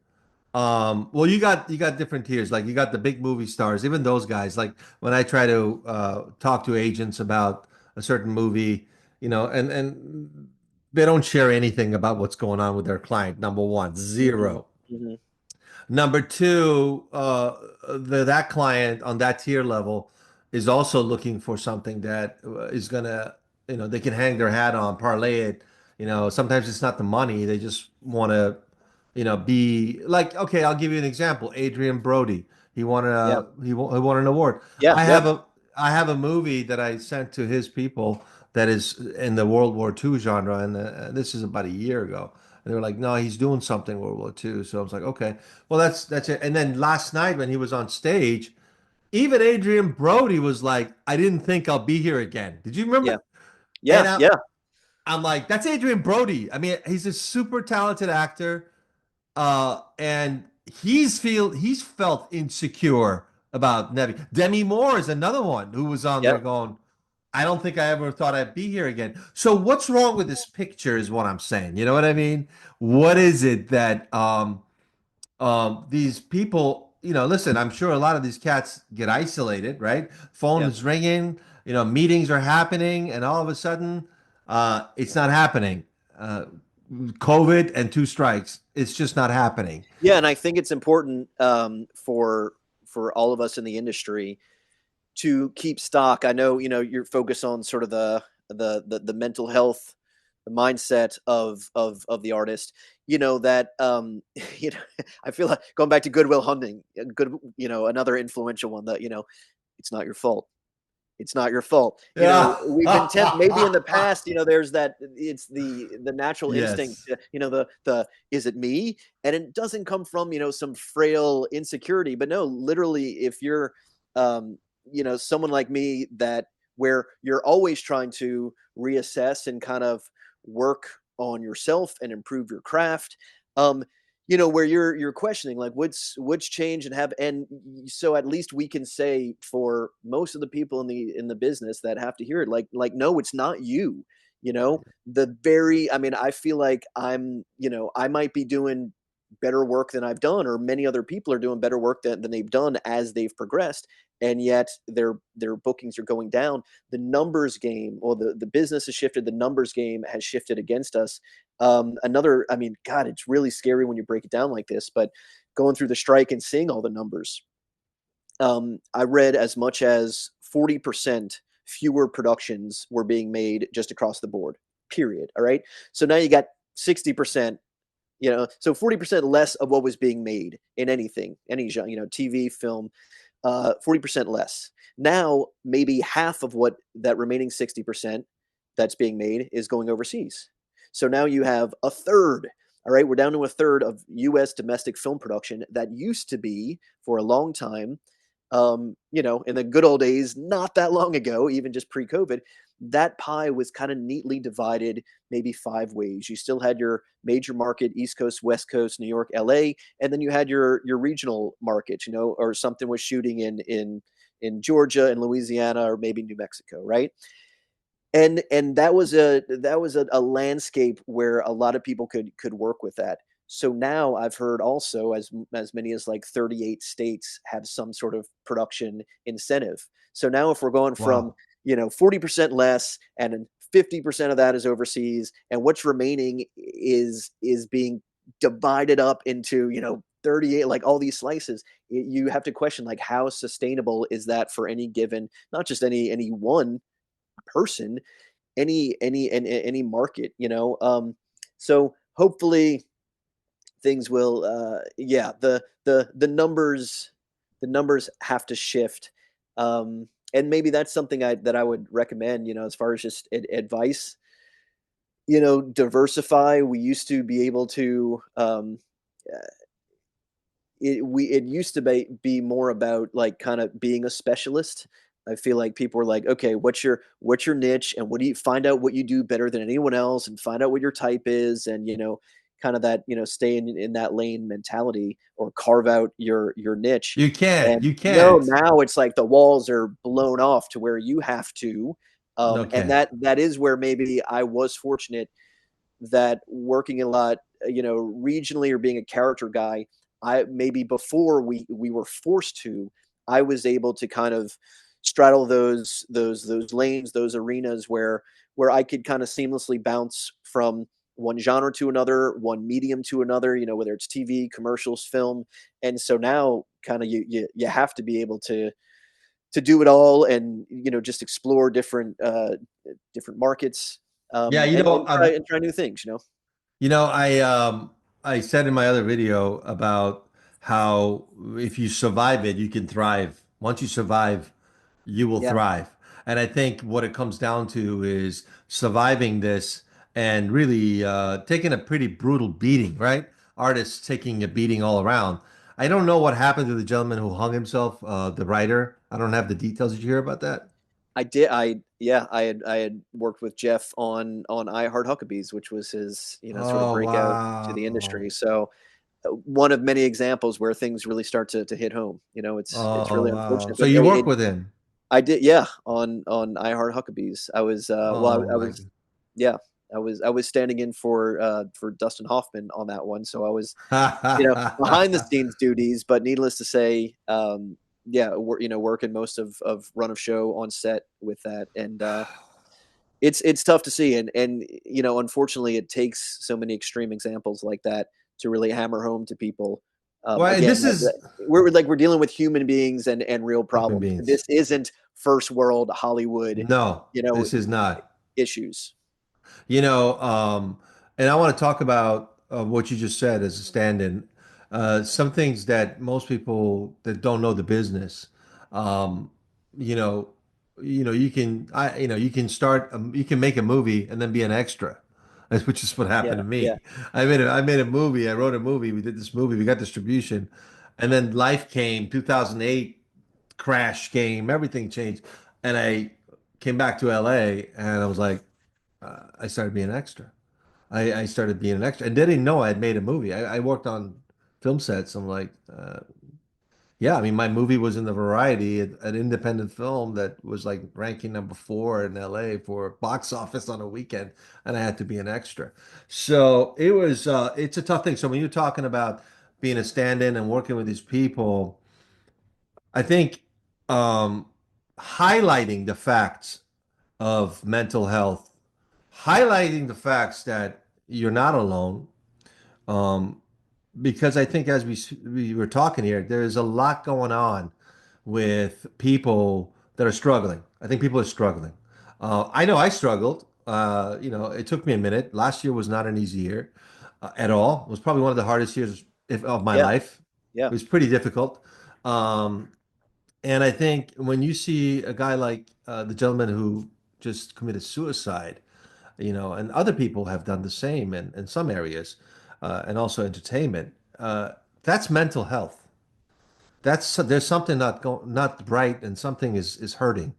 Well, you got different tiers. Like you got the big movie stars, even those guys. Like when I try to talk to agents about a certain movie, and they don't share anything about what's going on with their client. Number one, Hmm. zero. Hmm. Number two, that client on that tier level is also looking for something that is gonna, they can hang their hat on, parlay it. Sometimes it's not the money; they just want to, be like, okay, I'll give you an example. Adrien Brody, Yeah. he won an award. Yeah. I have Yep. a I have a movie that I sent to his people that is in the World War II genre, and this is about a year ago. And they were like, no, he's doing something World War II. So I was like, okay, well, that's it. And then last night when he was on stage, even Adrien Brody was like, I didn't think I'll be here again. Did you Yeah. remember? And Yeah. Yeah. I'm like, that's Adrien Brody. I mean, he's a super talented actor, and he's felt insecure about Nevi. Demi Moore is another one who was on there Yep. going, I don't think I ever thought I'd be here again. So what's wrong with this picture is what I'm saying. You know what I mean? What is it that these people, listen, I'm sure a lot of these cats get isolated, right? Phone Yeah. is ringing, meetings are happening, and all of a sudden, it's not happening. Uh, COVID and two strikes, it's just not happening. Yeah, and I think it's important for all of us in the industry to keep stock. I know, you're focused on sort of the mental health, the mindset of the artist. That you know, I feel like going back to Goodwill Hunting, good, another influential one that, it's not your fault. It's not your fault. Yeah. We've been maybe in the past, there's that it's the natural instinct, Yes. the is it me? And it doesn't come from, some frail insecurity, but no, literally if you're someone like me that where you're always trying to reassess and kind of work on yourself and improve your craft. Um, where you're questioning like what's changed and have, and so at least we can say for most of the people in the business that have to hear it, like no, it's not you. I mean, I feel like I might be doing better work than I've done, or many other people are doing better work than they've done as they've progressed, and yet their bookings are going down. The numbers game, or the business has shifted. The numbers game has shifted against us. I mean, God, it's really scary when you break it down like this. But going through the strike and seeing all the numbers, I read as much as 40% fewer productions were being made just across the board. Period. All right. So now you got 60%. So 40% less of what was being made in anything, any genre, TV, film, 40% less. Now, maybe half of what that remaining 60% that's being made is going overseas. So now you have a third. All right, we're down to a third of U.S. domestic film production that used to be for a long time. In the good old days, not that long ago, even just pre-COVID, that pie was kind of neatly divided maybe 5 ways. You still had your major market, East Coast, West Coast, New York, LA, and then you had your regional markets, or something was shooting in Georgia and Louisiana, or maybe New Mexico, right? And that was a landscape where a lot of people could work with that. So now I've heard also as many as like 38 states have some sort of production incentive. So now if we're going from Wow. 40% less, and then 50% of that is overseas, and what's remaining is being divided up into 38, like all these slices, you have to question like how sustainable is that for any given, not just any one person, any market, so hopefully things will yeah, the numbers have to shift. And maybe that's something that I would recommend, as far as just advice, diversify. We used to be able to uh, it used to be more about like kind of being a specialist. I feel like people were like, okay, what's your niche, and what do you find out what you do better than anyone else, and find out what your type is, and kind of that, stay in that lane mentality, or carve out your niche. You can't. And You no, can't. now it's like the walls are blown off to where you have to, and Okay. that is where maybe I was fortunate that working a lot, regionally, or being a character guy, I maybe before we were forced to, I was able to kind of straddle those lanes, those arenas where I could kind of seamlessly bounce from one genre to another, one medium to another, whether it's TV, commercials, film. And so now kind of you have to be able to do it all, and just explore different markets, Yeah, and try new things. I said in my other video about how if you survive it, you can thrive. Once you survive, you will Yeah, thrive. And I think what it comes down to is surviving this and really taking a pretty brutal beating, right? Artists taking a beating all around. I don't know what happened to the gentleman who hung himself, the writer. I don't have the details. Did you hear about that? I did. Yeah, I had worked with Jeff on I Heart Huckabees, which was his sort of Oh, breakout to the wow. industry. So one of many examples where things really start to hit home. It's Oh, really wow. unfortunate, So but you no, work with him. I did, yeah, on I Heart Huckabees. I was Oh I my was yeah, I was standing in for Dustin Hoffman on that one, so I was, behind the god. scenes duties, but needless to say, yeah, working most of run of show on set with that, and it's tough to see, and unfortunately, it takes so many extreme examples like that to really hammer home to people. Well, and Again, this that is we're dealing with human beings and real human problems. beings. This isn't first world Hollywood, No, you know, this is not. issues. You know, and I want to talk about what you just said as a stand-in. Some things that most people that don't know the business, um, you know, you can start, you can make a movie and then be an extra, which is what happened Yeah, to yeah, me. I made a movie. I wrote a movie. We did this movie. We got distribution, and then life came. 2008 crash came. Everything changed, and I came back to LA, and I was like. I started being an extra. I started being an extra, and they didn't know I had made a movie. I worked on film sets. I'm like, yeah. I mean, my movie was in the Variety, an independent film that was like ranking number 4 in LA for box office on a weekend, and I had to be an extra. So it was, it's a tough thing. So when you're talking about being a stand-in and working with these people, I think um, highlighting the facts of mental health, highlighting the facts that you're not alone. Um, because I think as we were talking here, there's a lot going on with people that are struggling. I think people are struggling. I know I struggled. It took me a minute. Last year was not an easy year at all. It was probably one of the hardest years of my yeah, life. yeah, It was pretty difficult. Um, and I think when you see a guy like the gentleman who just committed suicide, and other people have done the same in some areas, and also entertainment. That's mental health. There's something not right, and something is hurting,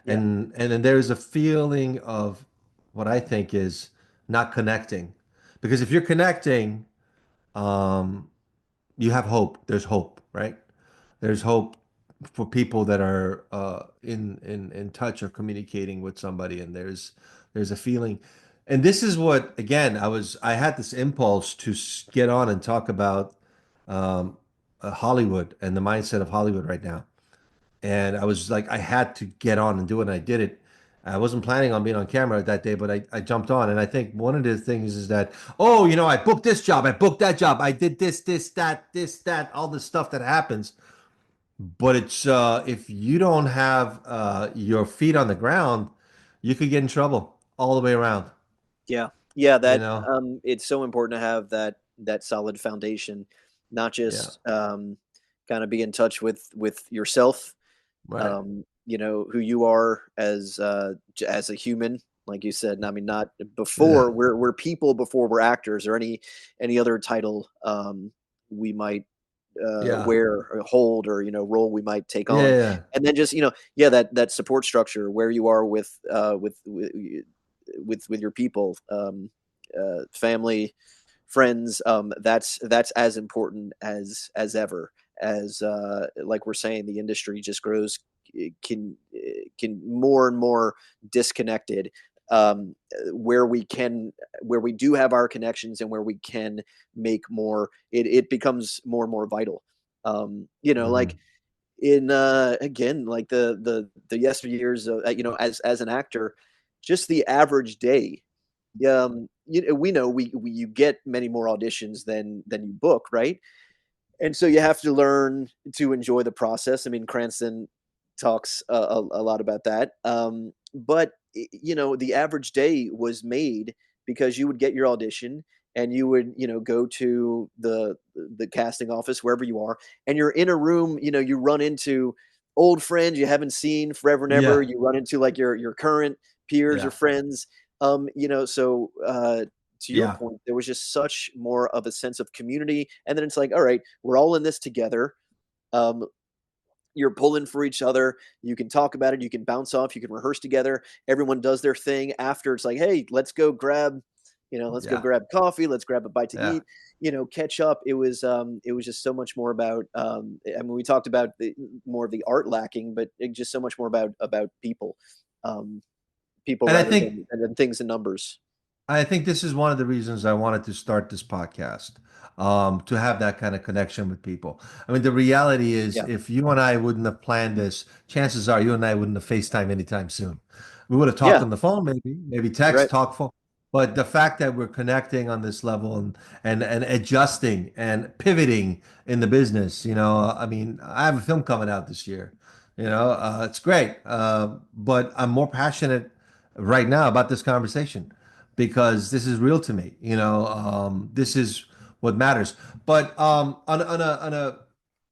yeah, and then there's a feeling of what I think is not connecting, because if you're connecting, um, you have hope. There's hope, right? There's hope for people that are in touch or communicating with somebody, and there's a feeling. And this is what, again, I had this impulse to get on and talk about um, Hollywood and the mindset of Hollywood right now. And I was like, I had to get on and do it, and I did it. I wasn't planning on being on camera that day, but I jumped on. And I think one of the things is that, oh, I booked this job, I booked that job, I did this, that, all the stuff that happens. But it's if you don't have your feet on the ground, you could get in trouble all the way around, yeah, yeah. you That know? it's so important to have that solid foundation, not Yeah. just kind of be in touch with yourself, Right. who you are as a human, like you said. I mean, not Yeah. before we're people before we're actors or any other title we might Yeah. wear or hold, or role we might take on, Yeah. and then just yeah, that support structure where you are with your people, family, friends. That's as important as ever. As like we're saying, the industry just grows, can more and more disconnected. Where we do have our connections and where we can make more, it becomes more and more vital. Like Hmm. in again, like the yesteryears, as an actor, just the average day, we know we you get many more auditions than you book, right? And so you have to learn to enjoy the process. I mean, Cranston talks a lot about that. But the average day was made because you would get your audition and you would go to the casting office wherever you are, and you're in a room. You run into old friends you haven't seen forever and ever. Yeah. You run into like your current peers or Yeah. friends. So to your Yeah. point, there was just such more of a sense of community. And then it's like, all right, we're all in this together. Um, you're pulling for each other. You can talk about it. You can bounce off. You can rehearse together. Everyone does their thing after. It's like, hey, let's go grab, Let's go Yeah. grab coffee, let's grab a bite to Yeah. eat, catch up. It was just so much more about, I mean, we talked about more of the art lacking, but just so much more about people, um, people And rather than things and numbers. I think this is one of the reasons I wanted to start this podcast, to have that kind of connection with people. I mean, the reality is, Yeah, if you and I wouldn't have planned this, chances are you and I wouldn't have FaceTime anytime soon. We would have talked yeah, on the phone, maybe text, right. talk phone. But the fact that we're connecting on this level and adjusting and pivoting in the business, I mean, I have a film coming out this year. It's great. But I'm more passionate right now about this conversation because this is real to me. This is what matters. But on a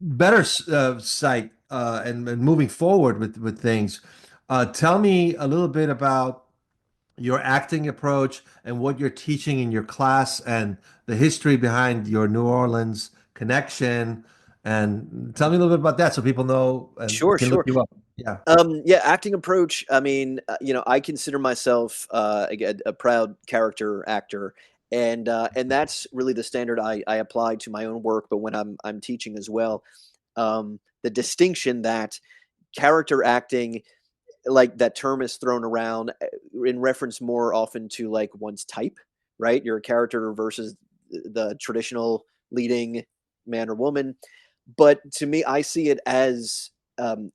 better site, and moving forward with things, tell me a little bit about your acting approach and what you're teaching in your class and the history behind your New Orleans connection. And tell me a little bit about that so people know and Sure, can look sure. you up. Yeah. Yeah, acting approach. I mean, I consider myself again a proud character actor, and that's really the standard I apply to my own work, but when I'm teaching as well. The distinction that character acting, like that term is thrown around in reference more often to like one's type, right? You're a character versus the traditional leading man or woman. But to me, I see it as an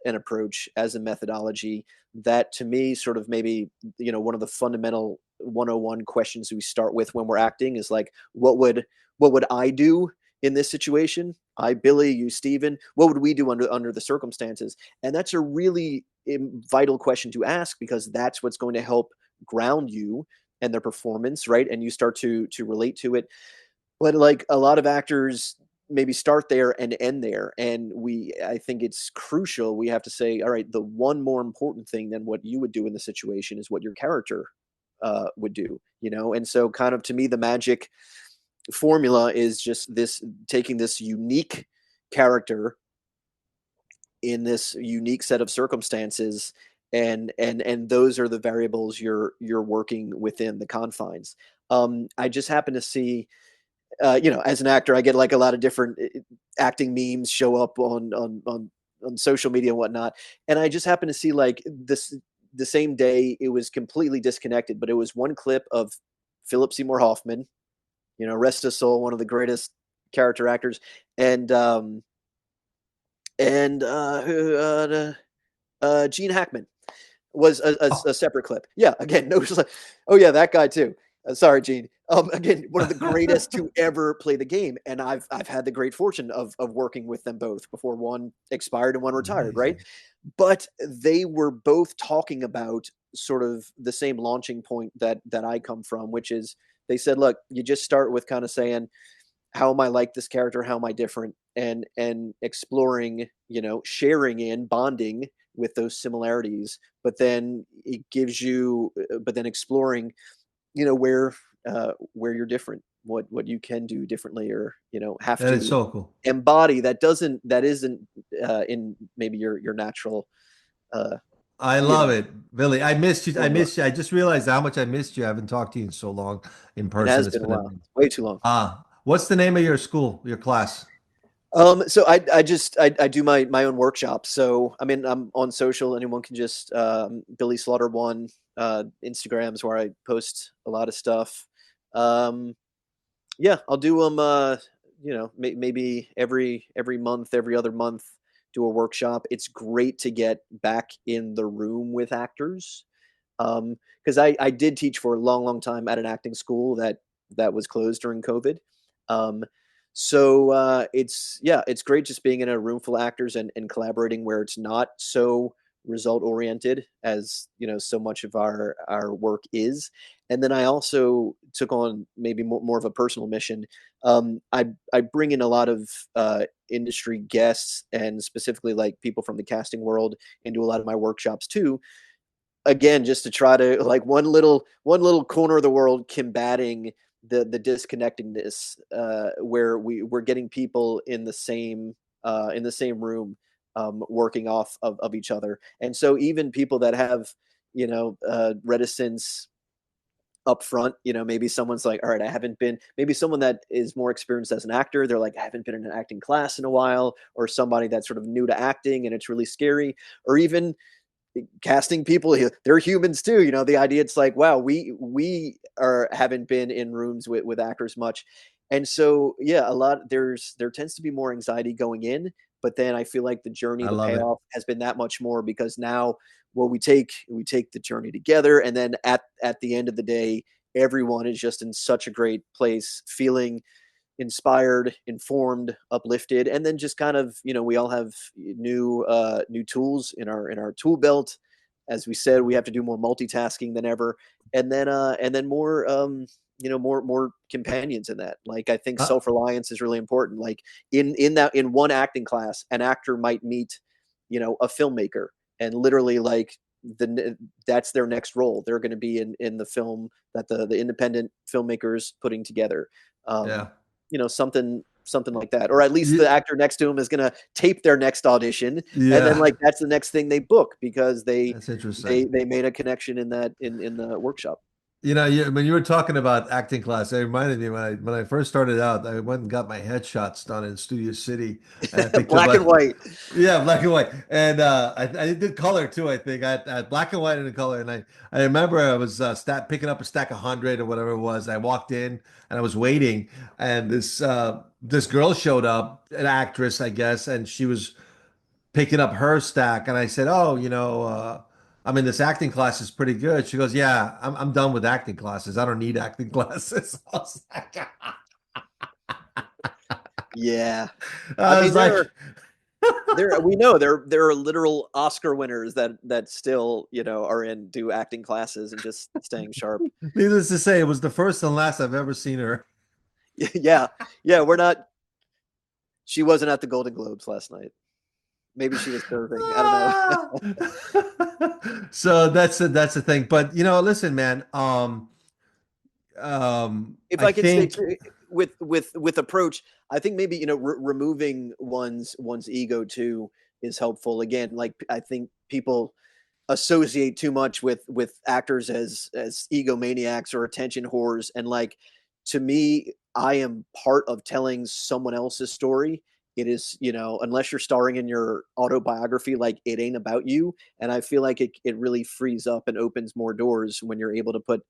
approach, as a methodology that to me sort of maybe, one of the fundamental 101 questions we start with when we're acting is like, what would I do in this situation? I, Billy, you, Steven, what would we do under the circumstances? And that's a really vital question to ask, because that's what's going to help ground you and their performance, right? And you start to relate to it. But like a lot of actors maybe start there and end there, and I think it's crucial. We have to say, all right, the one more important thing than what you would do in the situation is what your character would do, and so kind of to me the magic formula is just this: taking this unique character in this unique set of circumstances, and those are the variables you're working within the confines. I just happen to see, as an actor, I get like a lot of different acting memes show up on social media and whatnot, and I just happen to see like this the same day it was completely disconnected, but it was one clip of Philip Seymour Hoffman, rest his soul, one of the greatest character actors, and Gene Hackman was a separate clip. Yeah, again, no, just like, oh yeah, that guy too. Sorry, Gene. Again, one of the greatest to ever play the game, and I've had the great fortune of working with them both before one expired and one retired, right? Amazing. But they were both talking about sort of the same launching point that I come from, which is they said, look, you just start with kind of saying, how am I like this character? How am I different? And exploring, sharing in bonding with those similarities, but then it gives you, but then exploring, where you're different, what you can do differently, or have That is to so cool. embody that isn't in maybe your natural, uh, I you love know, it, Billy. I missed you. I formula. missed you. I just realized how much I missed you. I haven't talked to you in so long in It person. has It's been a been while, amazing. way too long. What's the name of your school, your class? So I do my own workshop. So I mean, I'm on social. Anyone can just Billy Slaughter one, Instagrams where I post a lot of stuff. Um, yeah, I'll do them. Maybe every month, every other month, do a workshop. It's great to get back in the room with actors, because I did teach for a long time at an acting school that was closed during COVID. Um, so it's great just being in a room full of actors and collaborating where it's not so result oriented as so much of our work is. And then I also took on maybe more of a personal mission. I bring in a lot of industry guests, and specifically like people from the casting world, into a lot of my workshops too, again, just to try to like one little corner of the world combating the disconnectedness, where we're getting people in the same room, working off of each other. And so even people that have reticence up front. Maybe someone's like, all right, I haven't been, maybe someone that is more experienced as an actor, they're like, I haven't been in an acting class in a while, or somebody that's sort of new to acting and it's really scary, or even casting people, they're humans too. The idea, it's like, wow, we are haven't been in rooms with actors much. And so yeah, there tends to be more anxiety going in, but then I feel like the journey, I the love it. payoff has been that much more, because now, well, we take the journey together, and then at the end of the day, everyone is just in such a great place, feeling inspired, informed, uplifted, and then just kind of, we all have new tools in our tool belt. As we said, we have to do more multitasking than ever, and then more, more companions in that. Like, I think Uh, self-reliance is really important. Like, in one acting class, an actor might meet, a filmmaker, and literally, like, that's their next role. They're going to be in the film that the independent filmmakers putting together. um yeah. something like that, or at least the Ye- actor next to him is going to tape their next audition, and then, Yeah. like, that's the next thing they book, because they That's interesting. they they made a connection in the workshop. When you were talking about acting class, it reminded me when I first started out, I went and got my headshots done in Studio City, and I picked up Black and a white. yeah, black and white, and I did color too. I think I had black and white and color, and I remember I was picking up a stack of 100 or whatever it was. I walked in and I was waiting, and this girl showed up, an actress, I guess, and she was picking up her stack, and I said, "Oh, I mean, this acting class is pretty good." She goes, "Yeah, I'm done with acting classes. I don't need acting classes." Yeah, I I mean, was there like, are there we know there are literal Oscar winners that still, are in do acting classes and just staying sharp. needless to say, it was the first and last I've ever seen her. Yeah, yeah, we're not. She wasn't at the Golden Globes last night. Maybe she was serving. I don't know. Ah! So that's the thing. But listen, man. If I I could say think too, with approach, I think maybe, removing one's ego too is helpful. Again, like, I think people associate too much with actors as egomaniacs or attention whores, and, like, to me, I am part of telling someone else's story. It is, unless you're starring in your autobiography, like, it ain't about you. And I feel like it really frees up and opens more doors when you're able to put,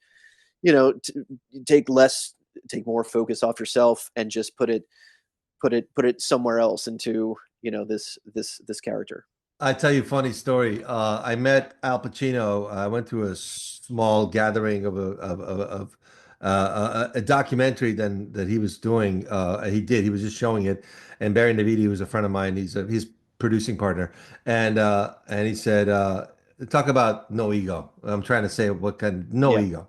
take less, take more focus off yourself, and just put it somewhere else into, this character. I tell you a funny story. I met Al Pacino. I went to a small gathering of a documentary that he was doing. He was just showing it. And Barry Navidi was a friend of mine. He's producing partner, and he said, "Talk about no ego." I'm trying to say what kind no Yeah. ego.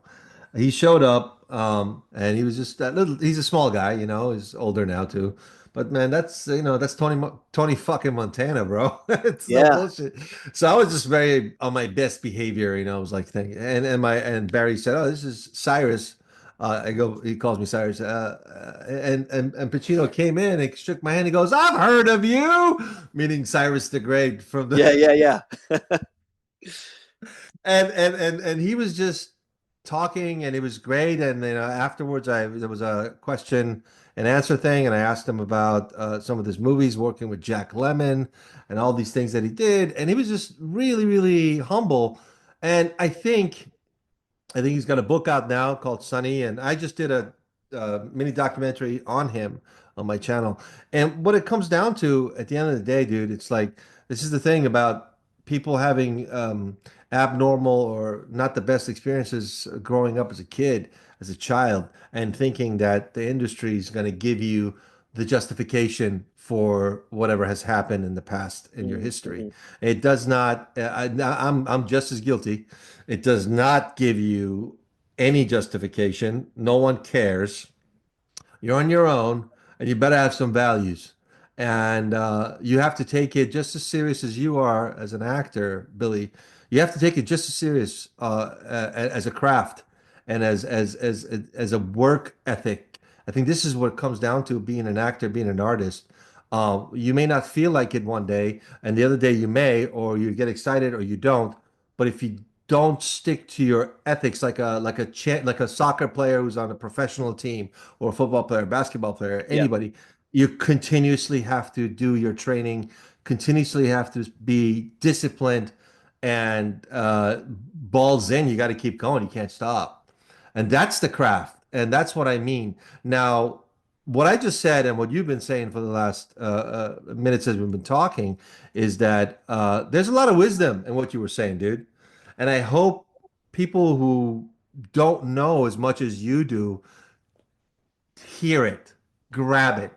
He showed up, and he was just that little. He's a small guy, he's older now too. But man, that's Tony fucking Montana, bro. It's no Yeah. bullshit. So I was just very on my best behavior, I was like thinking, and Barry said, "Oh, this is Cyrus." He calls me Cyrus, and Pacino came in and shook my hand. He goes, "I've heard of you," meaning Cyrus the Great from the Yeah. Yeah. Yeah. and he was just talking, and it was great. And afterwards, there was a question and answer thing, and I asked him about some of his movies, working with Jack Lemmon, and all these things that he did, and he was just really, really humble. And I think he's got a book out now called Sunny, and I just did a mini documentary on him on my channel. And what it comes down to at the end of the day, dude, it's like this is the thing about people having abnormal or not the best experiences growing up as a kid, as a child, and thinking that the industry is going to give you the justification for whatever has happened in the past in your history. Mm-hmm. It does not. I'm just as guilty. It does not give you any justification. No one cares. You're on your own, and you better have some values. And you have to take it just as serious as you are as an actor, Billy. You have to take it just as serious as a craft and as a work ethic. I think this is what it comes down to being an actor, being an artist. You may not feel like it one day, and the other day you may, or you get excited or you don't. But if you don't stick to your ethics like a soccer player who's on a professional team, or a football player, basketball player, Yeah. anybody. You continuously have to do your training, continuously have to be disciplined, and balls in. You got to keep going. You can't stop. And that's the craft. And that's what I mean. Now, what I just said and what you've been saying for the last minutes as we've been talking is that there's a lot of wisdom in what you were saying, dude. And I hope people who don't know as much as you do hear it, grab it,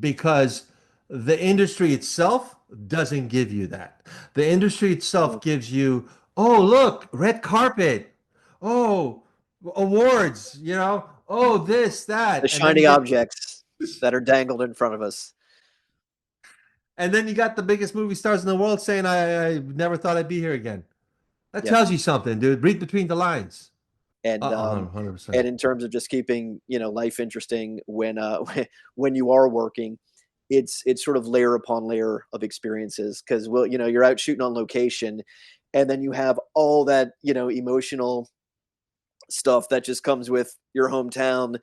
because the industry itself doesn't give you that. The industry Mhm. itself gives you, oh, look, red carpet, oh, awards, oh, this, The that, and then you shiny get, objects that are dangled in front of us. and then you got the biggest movie stars in the world saying, I never thought I'd be here again. That Yeah. tells you something, dude. Read between the lines. And 100%. and in terms of just keeping, life interesting when when you are working, it's sort of layer upon layer of experiences, because you're out shooting on location, and then you have all that, emotional stuff that just comes with your hometown,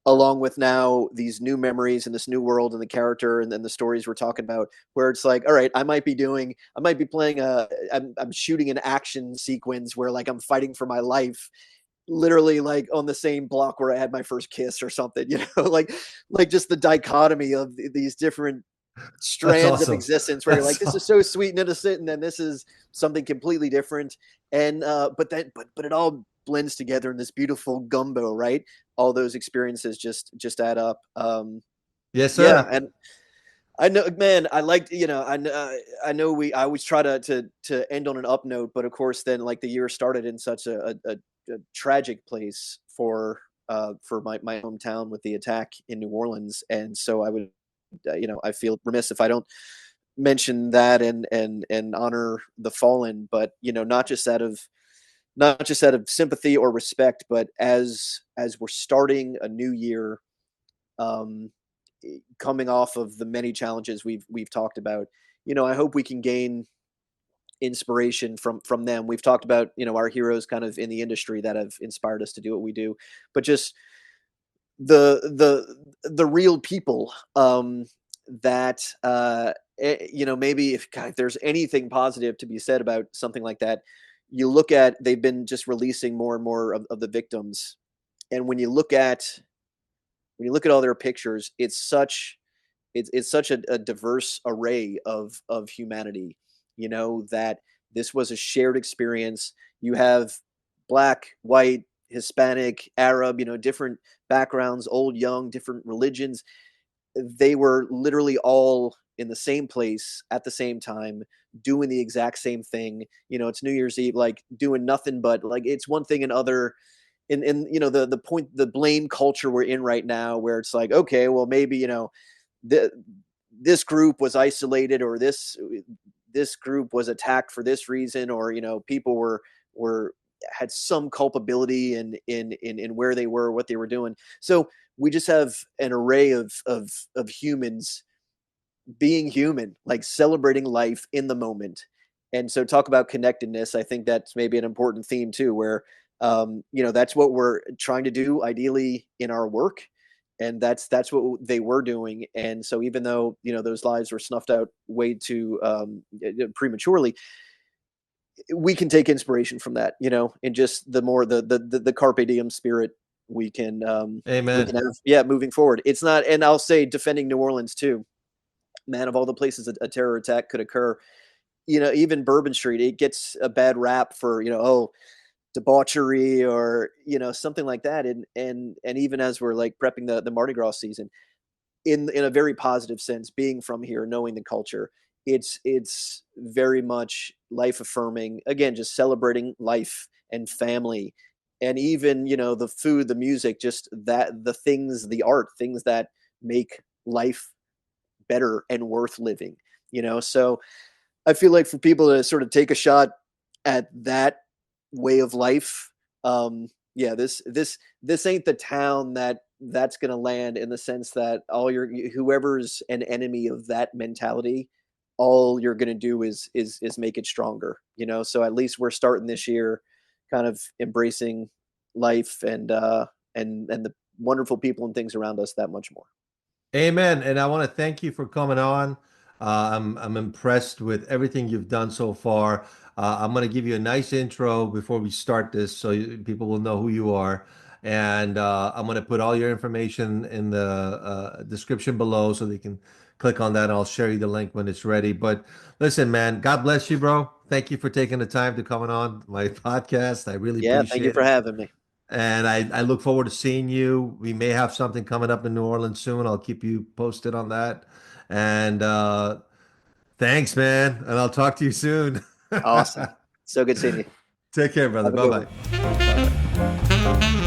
along with now these new memories and this new world and the character and then the stories we're talking about, where it's like, all right, I might be playing I'm shooting an action sequence where, like, I'm fighting for my life, literally, like, on the same block where I had my first kiss or something, like just the dichotomy of these different That's strands of awesome. existence, where you're like, That's this is so sweet and innocent, and then this is something completely different. And but it all blends together in this beautiful gumbo, right? All those experiences just add up. Yes, Yeah. sir. And I know, man, I liked, I know I always try to end on an up note, but of course then, like, the year started in such a tragic place for my hometown with the attack in New Orleans. And so I would, I feel remiss if I don't mention that and honor the fallen, but not just out of sympathy or respect, but as we're starting a new year, um, coming off of the many challenges we've talked about, I hope we can gain inspiration from them. We've talked about, our heroes kind of in the industry that have inspired us to do what we do, but just the real people, that maybe if, God, if there's anything positive to be said about something like that, you look at, they've been just releasing more and more of the victims, and when you look at all their pictures, it's such a diverse array of humanity, that this was a shared experience. You have black, white, Hispanic, Arab, different backgrounds, old, young, different religions. They were literally all in the same place at the same time, doing the exact same thing. It's New Year's Eve, like, doing nothing but, like, it's one thing and other. In the point, the blame culture we're in right now, where it's like, okay, well, maybe, the this group was isolated, or this group was attacked for this reason, or, people were had some culpability in where they were, what they were doing. So we just have an array of humans being human, like, celebrating life in the moment. And so, talk about connectedness. I think that's maybe an important theme too, where, that's what we're trying to do ideally in our work. And that's what they were doing. And so, even though, those lives were snuffed out way too prematurely, we can take inspiration from that, and just the more the carpe diem spirit we can Amen. have, yeah, moving forward. It's not, and I'll say, defending New Orleans too, man, of all the places a terror attack could occur, even Bourbon Street, it gets a bad rap for, oh, debauchery, or, something like that. And even as we're, like, prepping the Mardi Gras season, in a very positive sense, being from here, knowing the culture, it's very much life affirming. Again, just celebrating life and family, and even, the food, the music, just that, the things, the art, things that make life better and worth living. So I feel like, for people to sort of take a shot at that way of life, yeah, this ain't the town that's going to land, in the sense that all whoever's an enemy of that mentality, all you're going to do is make it stronger, you know. So at least we're starting this year kind of embracing life and the wonderful people and things around us that much more. Amen. And I want to thank you for coming on. I'm impressed with everything you've done so far. I'm going to give you a nice intro before we start this, so people will know who you are. And I'm going to put all your information in the description below, so they can click on that. And I'll share you the link when it's ready. But listen, man, God bless you, bro. Thank you for taking the time to coming on my podcast. I really Yeah, thank you appreciate for it. having me. And I look forward to seeing you. We may have something coming up in New Orleans soon. I'll keep you posted on that. And thanks, man. And I'll talk to you soon. Awesome. So good seeing you. Take care, brother. Have a Bye good one. bye. Bye bye.